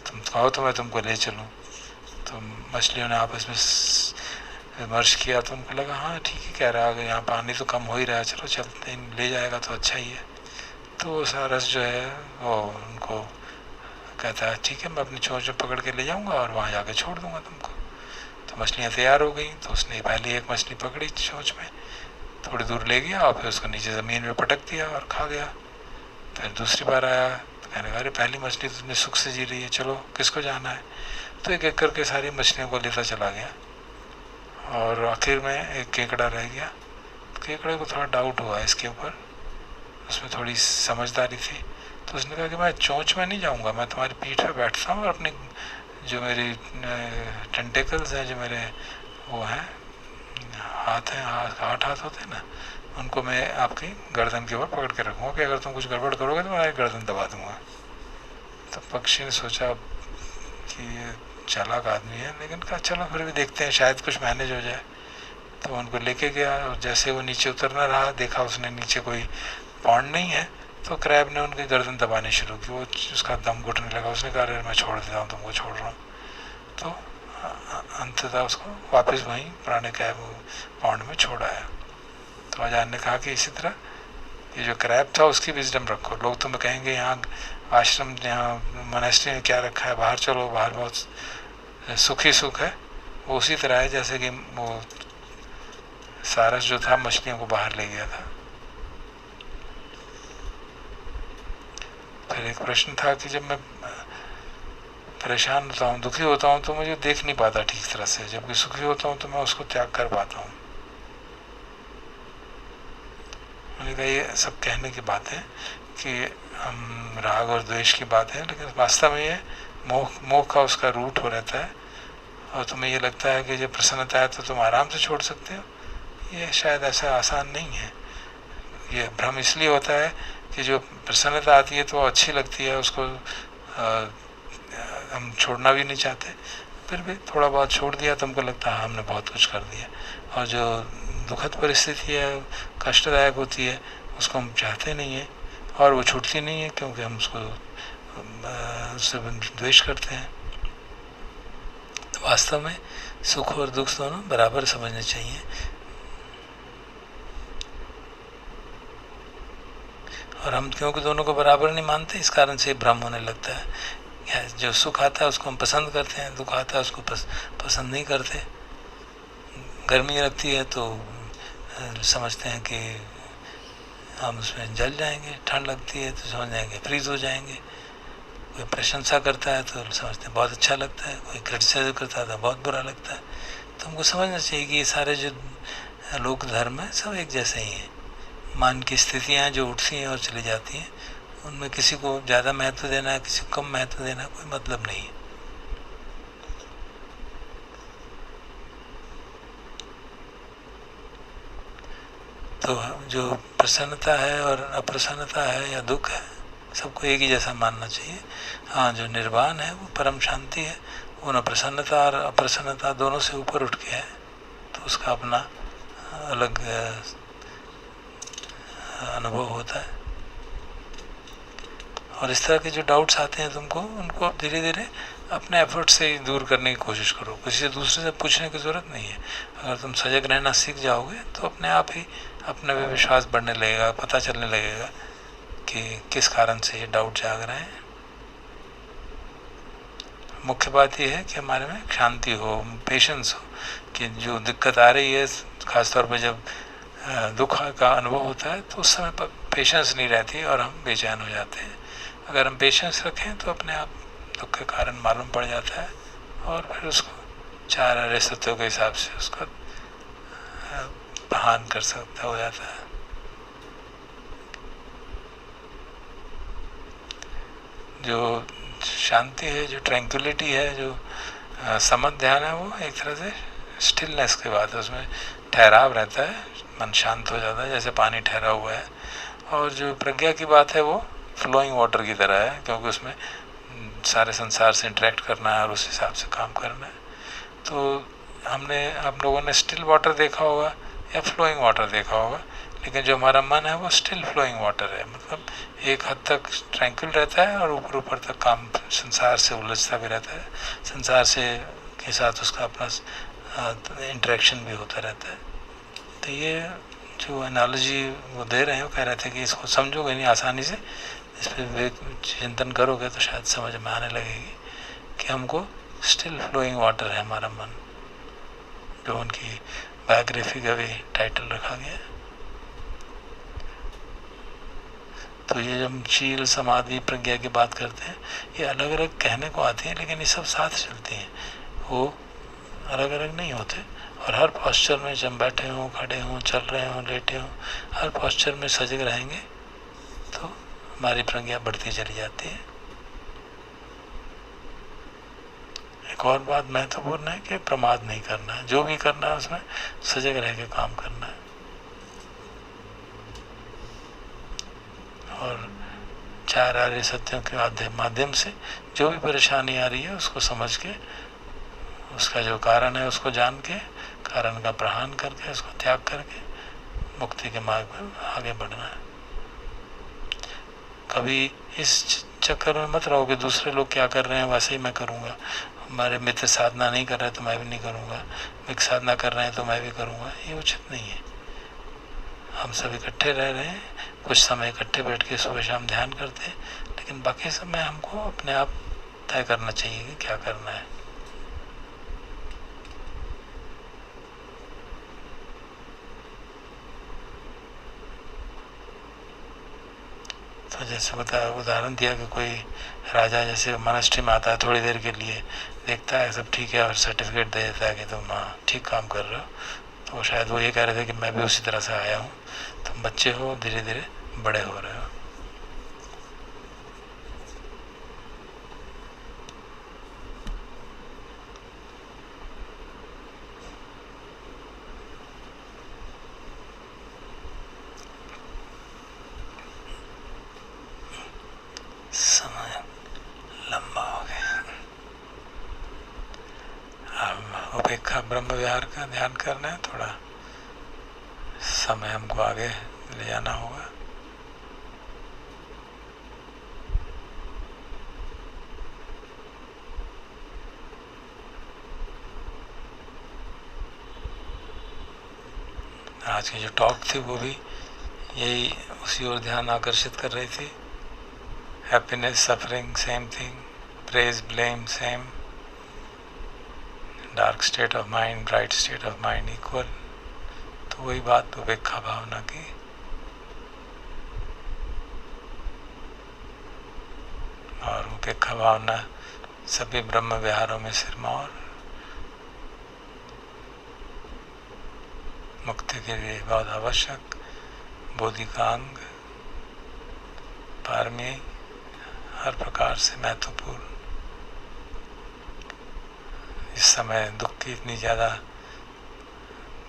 तुम कहो तो मैं तुमको ले चलूँ। तो मछलियों ने आपस में विमर्श किया, तो उनको लगा हाँ ठीक ही कह रहा है, अगर यहाँ पानी तो कम हो ही रहा है, चलो चलते हैं, ले जाएगा तो अच्छा ही है। तो वो सारस जो है वो उनको कहता है ठीक है, मैं अपनी चोंच में पकड़ के ले जाऊँगा और वहाँ जाके छोड़ दूँगा तुमको। तो मछलियाँ तैयार हो गई, तो उसने पहली एक मछली पकड़ी चोंच में, थोड़ी दूर ले गया और फिर उसको नीचे ज़मीन में पटक दिया और खा गया। फिर दूसरी बार आया तो कहने लगा, अरे पहली मछली तुमने सुख से जी रही है, चलो किसको जाना है। तो एक एक करके सारी मछलियों को लेता चला गया और आखिर में एक केकड़ा रह गया। केकड़े को थोड़ा डाउट हुआ इसके ऊपर, उसमें थोड़ी समझदारी थी, तो उसने कहा कि मैं चोंच में नहीं जाऊंगा, मैं तुम्हारी पीठ पे बैठता हूँ और अपने जो मेरी टेंटेकल्स हैं, जो मेरे वो हैं हाथ हैं, आठ हाथ होते हैं ना, उनको मैं आपकी गर्दन के ऊपर पकड़ के रखूँगा कि अगर तुम कुछ गड़बड़ करोगे तो मैं गर्दन दबा दूँगा। तो पक्षी ने सोचा कि ये चालाक आदमी है, लेकिन कहा चलो फिर भी देखते हैं, शायद कुछ मैनेज हो जाए। तो उनको लेके गया और जैसे वो नीचे उतरना रहा, देखा उसने नीचे कोई पॉन्ड नहीं है, तो क्रैब ने उनकी गर्दन दबानी शुरू की। वो उसका दम घुटने लगा, उसने कहा अरे मैं छोड़ देता हूँ, तुमको छोड़ रहा हूँ। तो अंततः उसको वापस वहीं पुराने क्रैब पॉन्ड में छोड़ आया। तो आजान ने कहा कि इसी तरह ये जो क्रैब था उसकी विजडम रखो। लोग तुम्हें कहेंगे यहाँ आश्रम, यहाँ मोनेस्ट्री में क्या रखा है, बाहर चलो, बाहर बहुत सुखी सुख है। वो उसी तरह है जैसे कि वो सारस जो था मछलियों को बाहर ले गया था। फिर एक प्रश्न था कि जब मैं परेशान होता हूँ, दुखी होता हूँ, तो मुझे देख नहीं पाता ठीक तरह से, जबकि सुखी होता हूँ तो मैं उसको त्याग कर पाता हूँ। मैंने कहा ये सब कहने की बात है कि हम राग और द्वेष की बात है, लेकिन वास्तव में ये मोह का उसका रूट हो रहता है। और तुम्हें ये लगता है कि जब प्रसन्नता है तो तुम आराम से छोड़ सकते हो, ये शायद ऐसा आसान नहीं है। ये भ्रम इसलिए होता है कि जो प्रसन्नता आती है तो अच्छी लगती है, उसको हम छोड़ना भी नहीं चाहते, फिर भी थोड़ा बहुत छोड़ दिया तो हमको लगता है हमने बहुत कुछ कर दिया। और जो दुखद परिस्थिति है, कष्टदायक होती है, उसको हम चाहते नहीं हैं और वो छूटती नहीं है, क्योंकि हम उसको उससे द्वेष करते हैं। तो वास्तव में सुख और दुख दोनों बराबर समझने चाहिए। और हम क्योंकि दोनों को बराबर नहीं मानते, इस कारण से भ्रम होने लगता है। जो सुख आता है उसको हम पसंद करते हैं, दुख आता है उसको पसंद नहीं करते। गर्मी लगती है तो समझते हैं कि हम उसमें जल जाएंगे, ठंड लगती है तो समझ जाएंगे फ्रीज हो जाएंगे। कोई प्रशंसा करता है तो समझते हैं बहुत अच्छा लगता है, कोई क्रिटिसाइज करता है तो बहुत बुरा लगता है। तो हमको समझना चाहिए कि ये सारे जो लोक धर्म है सब एक जैसे ही हैं। मान की स्थितियाँ जो उठती हैं और चली जाती हैं, उनमें किसी को ज़्यादा महत्व देना है, किसी को कम महत्व देना, कोई मतलब नहीं है। तो जो प्रसन्नता है और अप्रसन्नता है या दुख है, सबको एक ही जैसा मानना चाहिए। हाँ, जो निर्वाण है वो परम शांति है, वो न प्रसन्नता और अप्रसन्नता दोनों से ऊपर उठ के है, तो उसका अपना अलग अनुभव होता है। और इस तरह के जो डाउट्स आते हैं तुमको, उनको आप धीरे धीरे अपने एफर्ट से ही दूर करने की कोशिश करो, किसी से दूसरे से पूछने की ज़रूरत नहीं है। अगर तुम सजग रहना सीख जाओगे तो अपने आप ही अपने पे विश्वास बढ़ने लगेगा, पता चलने लगेगा कि किस कारण से ये डाउट जाग रहे हैं। मुख्य बात यह है कि हमारे में शांति हो, पेशेंस हो, कि जो दिक्कत आ रही है, खासतौर पर जब दुख का अनुभव होता है तो उस समय पर पेशेंस नहीं रहती और हम बेचैन हो जाते हैं। अगर हम पेशेंस रखें तो अपने आप दुख के कारण मालूम पड़ जाता है और फिर उसको चार अरे सत्यों के हिसाब से उसका बहान कर सकता हो जाता है। जो शांति है, जो ट्रैंक्विलिटी है, जो समध ध्यान है, वो एक तरह से स्टिलनेस की बात है, उसमें ठहराव रहता है, मन शांत हो जाता है जैसे पानी ठहरा हुआ है। और जो प्रज्ञा की बात है वो फ्लोइंग वाटर की तरह है, क्योंकि उसमें सारे संसार से इंटरेक्ट करना है और उस हिसाब से काम करना है। तो आप लोगों ने स्टिल वाटर देखा होगा या फ्लोइंग वाटर देखा होगा, लेकिन जो हमारा मन है वो स्टिल फ्लोइंग वाटर है, मतलब एक हद तक ट्रैंक्विल रहता है और ऊपर ऊपर तक काम संसार से उलझता भी रहता है, संसार से के साथ उसका अपना इंटरेक्शन भी होता रहता है। तो ये जो एनालॉजी वो दे रहे हैं, वो कह रहे थे कि इसको समझोगे नहीं आसानी से, इस पर विवेक चिंतन करोगे तो शायद समझ में आने लगेगी कि हमको स्टिल फ्लोइंग वाटर है हमारा मन, जो उनकी बायोग्राफी का भी टाइटल रखा गया है। तो ये जब शील समाधि प्रज्ञा की बात करते हैं, ये अलग अलग कहने को आती हैं, लेकिन ये सब साथ चलती हैं, वो अलग अलग नहीं होते। और हर पॉस्चर में जब बैठे हों, खड़े हों, चल रहे हों, लेटे हों, हर पॉस्चर में सजग रहेंगे तो हमारी प्रज्ञा बढ़ती चली जाती है। एक और बात महत्वपूर्ण है कि प्रमाद नहीं करना है, जो भी करना है उसमें सजग रह के काम करना है। और चार आर्य सत्यों के माध्यम से जो भी परेशानी आ रही है उसको समझ के, उसका जो कारण है उसको जान के, कारण का प्रहान करके, उसको त्याग करके मुक्ति के मार्ग में आगे बढ़ना है। कभी इस चक्कर में मत रहो कि दूसरे लोग क्या कर रहे हैं वैसे ही मैं करूँगा, हमारे मित्र साधना नहीं कर रहे तो मैं भी नहीं करूँगा, मित्र साधना कर रहे हैं तो मैं भी करूँगा, ये उचित नहीं है। हम सब इकट्ठे रह रहे हैं, कुछ समय इकट्ठे बैठ के सुबह शाम ध्यान करते हैं, लेकिन बाकी समय हमको अपने आप तय करना चाहिए कि क्या करना है। तो जैसे बताया, उदाहरण दिया कि कोई राजा जैसे मॉनेस्ट्री में आता है, थोड़ी देर के लिए देखता है सब ठीक है और सर्टिफिकेट दे देता है कि तुम हाँ ठीक काम कर रहे हो, तो शायद वो ये कह रहे थे कि मैं भी उसी तरह से आया हूँ, तुम बच्चे हो, धीरे धीरे बड़े हो रहे हो। समय लंबा हो गया। अब उपेक्षा ब्रह्म विहार का ध्यान करना है, थोड़ा समय हमको आगे ले जाना होगा। आज की जो टॉक थी वो भी यही उसी ओर ध्यान आकर्षित कर रही थी। Happiness, suffering same thing, praise, blame same, dark state of mind, bright state of mind equal. तो वही बात उपेक्षा भावना की। और उपेक्षा भावना सभी ब्रह्म विहारों में सिरमौर, मुक्ति के लिए बहुत आवश्यक, बोधि का अंग, पारमी, हर प्रकार से महत्वपूर्ण। इस समय दुख की इतनी ज़्यादा,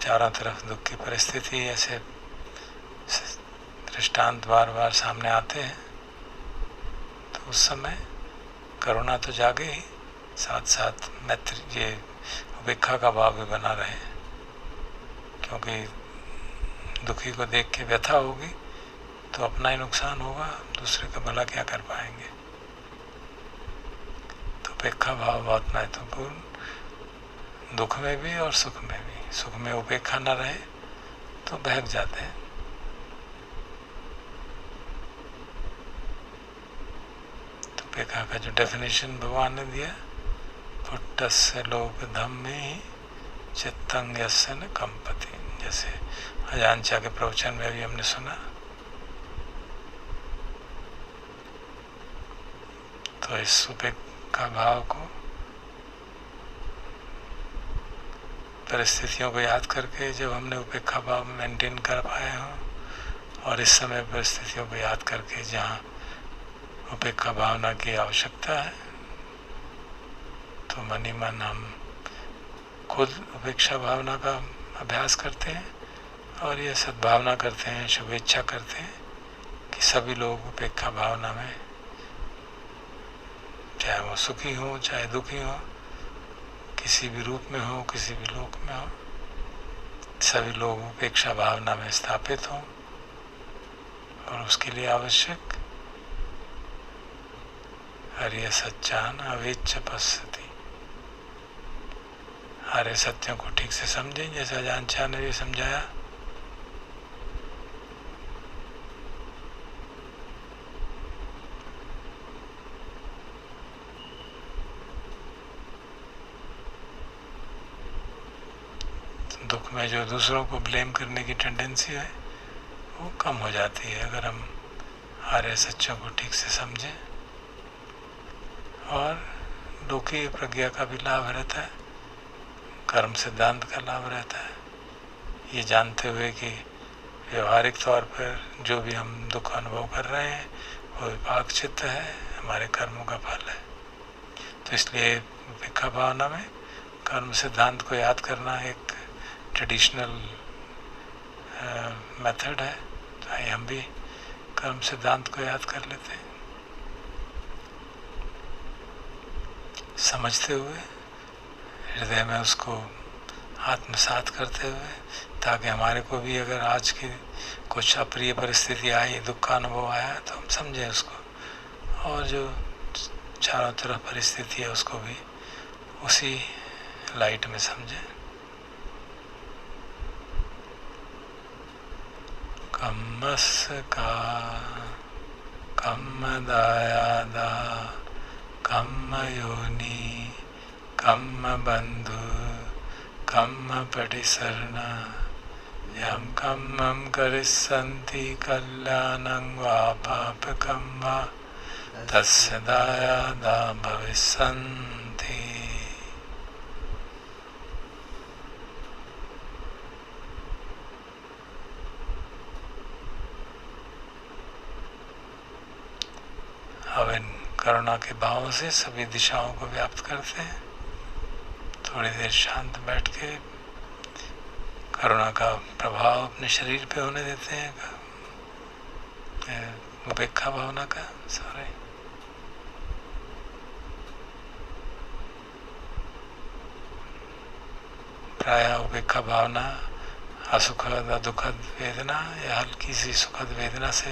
चारों तरफ दुख की परिस्थिति, ऐसे दृष्टांत बार बार सामने आते हैं, तो उस समय करुणा तो जागे ही, साथ साथ मैत्री, ये उपेक्षा का भाव भी बना रहे, क्योंकि दुखी को देख के व्यथा होगी तो अपना ही नुकसान होगा, दूसरे का भला क्या कर पाएंगे। तो उपेक्षा भाव बहुत महत्वपूर्ण, दुख में भी और सुख में भी। सुख में उपेक्षा न रहे तो बहक जाते हैं। तो उपेक्षा का जो डेफिनेशन भगवान ने दिया, पुट्टस्य लोक धम्मे चित्तं यस्य न कंपति, जैसे अजान चा के प्रवचन में भी हमने सुना। तो इस उपेक्षा भाव को, परिस्थितियों को याद करके जब हमने उपेक्षा भाव मेंटेन कर पाए हों, और इस समय परिस्थितियों को याद करके जहाँ उपेक्षा भावना की आवश्यकता है, तो मन ही मन हम खुद उपेक्षा भावना का अभ्यास करते हैं और ये सद्भावना करते हैं, शुभेच्छा करते हैं कि सभी लोग उपेक्षा भावना में, चाहे वो सुखी हो चाहे दुखी हो, किसी भी रूप में हो, किसी भी लोक में हो, सभी लोग उपेक्षा भावना में स्थापित हों। और उसके लिए आवश्यक हरिय सच्चान अवेच्च पश्यति, हरे सत्यों को ठीक से समझें, जैसे अजान चा ने भी समझाया। दुख में जो दूसरों को ब्लेम करने की टेंडेंसी है वो कम हो जाती है अगर हम आर्य सत्यों को ठीक से समझें। और लौकिक प्रज्ञा का भी लाभ रहता है, कर्म सिद्धांत का लाभ रहता है, ये जानते हुए कि व्यवहारिक तौर पर जो भी हम दुख अनुभव कर रहे हैं वो विपाक चित्त है, हमारे कर्मों का फल है। तो इसलिए उपेक्षा भावना में कर्म सिद्धांत को याद करना एक ट्रेडिशनल मेथड है। तो आइए हम भी कर्म सिद्धांत को याद कर लेते हैं, समझते हुए, हृदय में उसको आत्मसात करते हुए, ताकि हमारे को भी अगर आज की कुछ अप्रिय परिस्थिति आई, दुख का अनुभव आया, तो हम समझें उसको, और जो चारों तरफ परिस्थिति है उसको भी उसी लाइट में समझें। कम्मस का कम्म दायादा कम्म योनि कम्म बंधु कम्म पटिसरण यम कम्मं करिष्यन्ति कल्याणं वा पापकं वा तस्य दायादा भविष्यन्ति। अब इन करुणा के भावों से सभी दिशाओं को व्याप्त करते हैं। थोड़ी देर शांत बैठ के करुणा का प्रभाव अपने शरीर पे होने देते हैं, उपेक्षा भावना का। प्रायः उपेक्षा भावना असुखद दुखद वेदना या हल्की सी सुखद वेदना से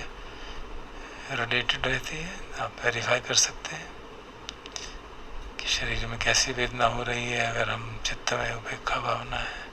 रिलेटेड रहती है। आप वेरीफाई कर सकते हैं कि शरीर में कैसी वेदना हो रही है अगर हम चित्त में उपेक्षा भावना है।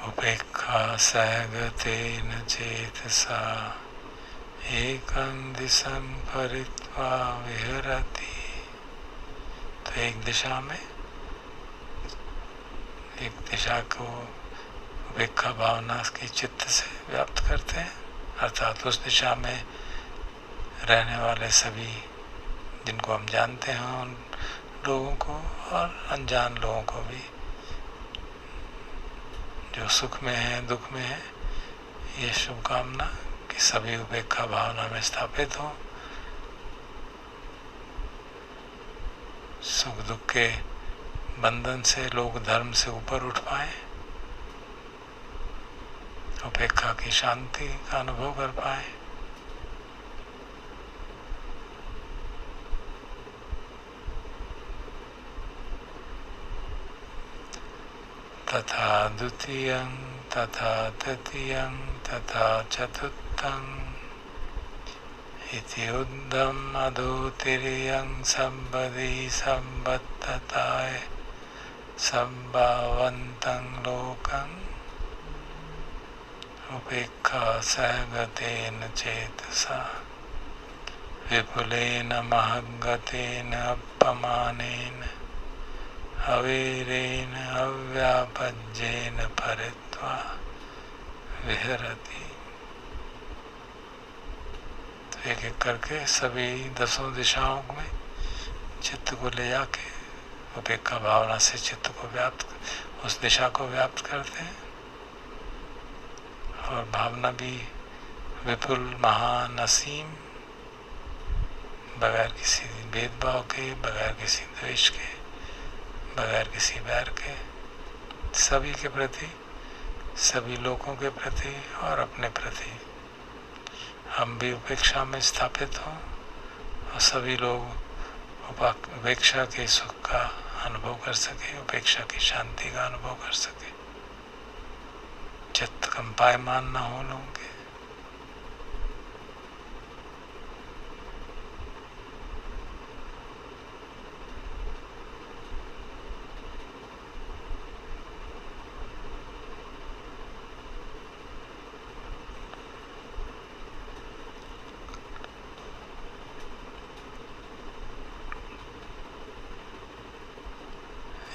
उपेक्षा सहगतेन चेतसा एकं दिशं परित्वा विहरति। तो एक दिशा में एक दिशा को उपेक्षा भावना की चित्त से व्याप्त करते हैं, अर्थात उस दिशा में रहने वाले सभी जिनको हम जानते हैं उन लोगों को और अनजान लोगों को भी, जो सुख में है दुख में है, ये शुभकामना कि सभी उपेक्षा भावना में स्थापित हो, सुख दुख के बंधन से लोग धर्म से ऊपर उठ पाए, उपेक्षा की शांति का अनुभव कर पाए। तथा द्वितीयं तथा तृतीयं तथा चतुर्थं इति ऊर्ध्वम् अधो तिर्यं सम्पदि सम्पत्तताय सम्भावन्तं लोकम् उपेक्षा सहगतेन चेतसा विपुलेन महद्गतेन अपमानेन अवीरेण अव्यापज्येन परित्वा विहरति। एक एक करके सभी 10 दिशाओं में चित्त को ले जाके उपेक्षा भावना से चित्त को व्याप्त, उस दिशा को व्याप्त करते हैं। और भावना भी विपुल महान असीम, बगैर किसी भेदभाव के, बगैर किसी द्वेष के, बगैर किसी बैर के, सभी के प्रति, सभी लोगों के प्रति और अपने प्रति हम भी उपेक्षा में स्थापित हों और सभी लोग उपेक्षा के सुख का अनुभव कर सके, उपेक्षा की शांति का अनुभव कर सके, चित्त कंपायमान न हो लोगों के।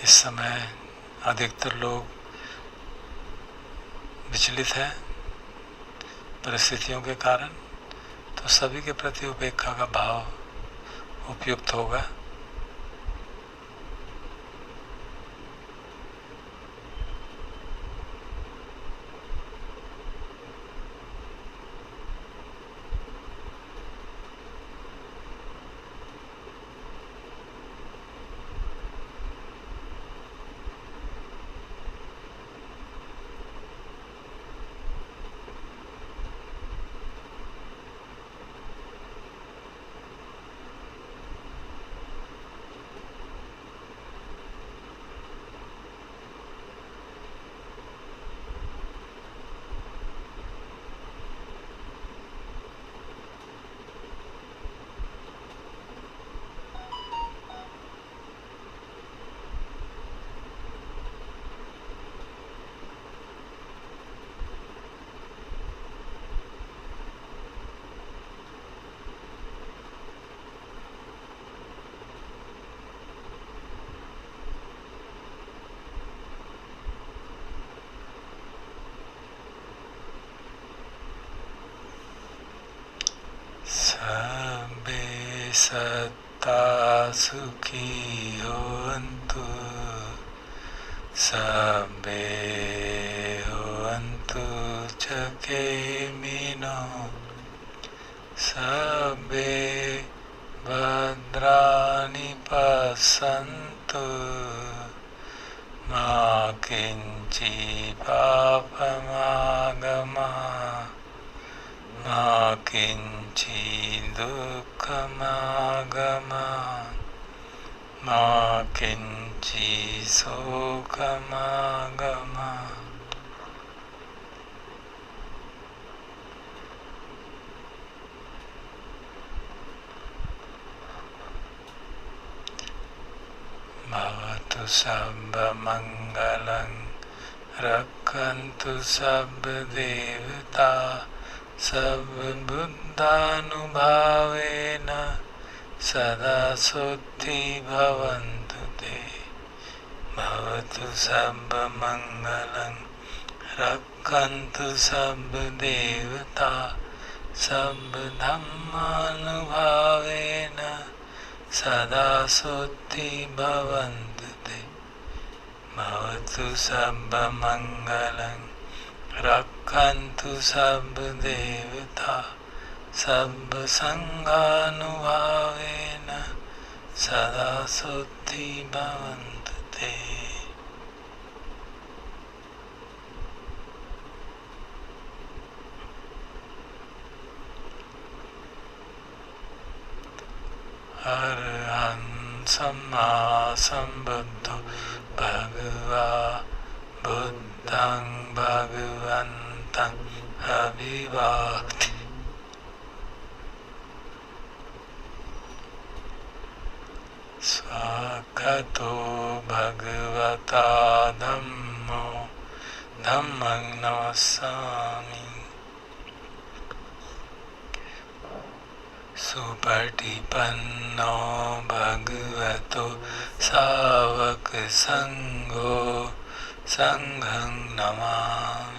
इस समय अधिकतर लोग विचलित हैं परिस्थितियों के कारण, तो सभी के प्रति उपेक्षा का भाव उपयुक्त होगा। सबे सत्ता सुखी होन्तु, सबे होन्तु चकेमिनो, सबे भद्राणि पश्यन्तु, मा किञ्चित् पापमागमः, मा किञ्चित् दुःखमागमः, मा किञ्चित् शोकमागमः। भवतु सर्वमङ्गलं, रक्षन्तु सर्वदेवता, सर्वबुद्धानुभावेन, सदा शुद्धि भवन्तु ते। भवतु सर्वमङ्गलं, रक्षन्तु सर्वदेवता, सर्वधर्मानुभावेन, सदा शुद्धि भवन्तु ते। भवतु सर्वमङ्गलं, रक्षन्तु सर्वदेवता, सर्वसङ्घानुभावेन, सदा शुद्धि भवन्तु ते। अरहं सम्मा सम्बुद्धो भगवा बुद्धं भगवन्तं अभिवादि। स्वागतो भगवता धम्मो, धम्मं नमस्सामि। सुपटिपन्नो भगवतो सावक संघो, संघं नमामि।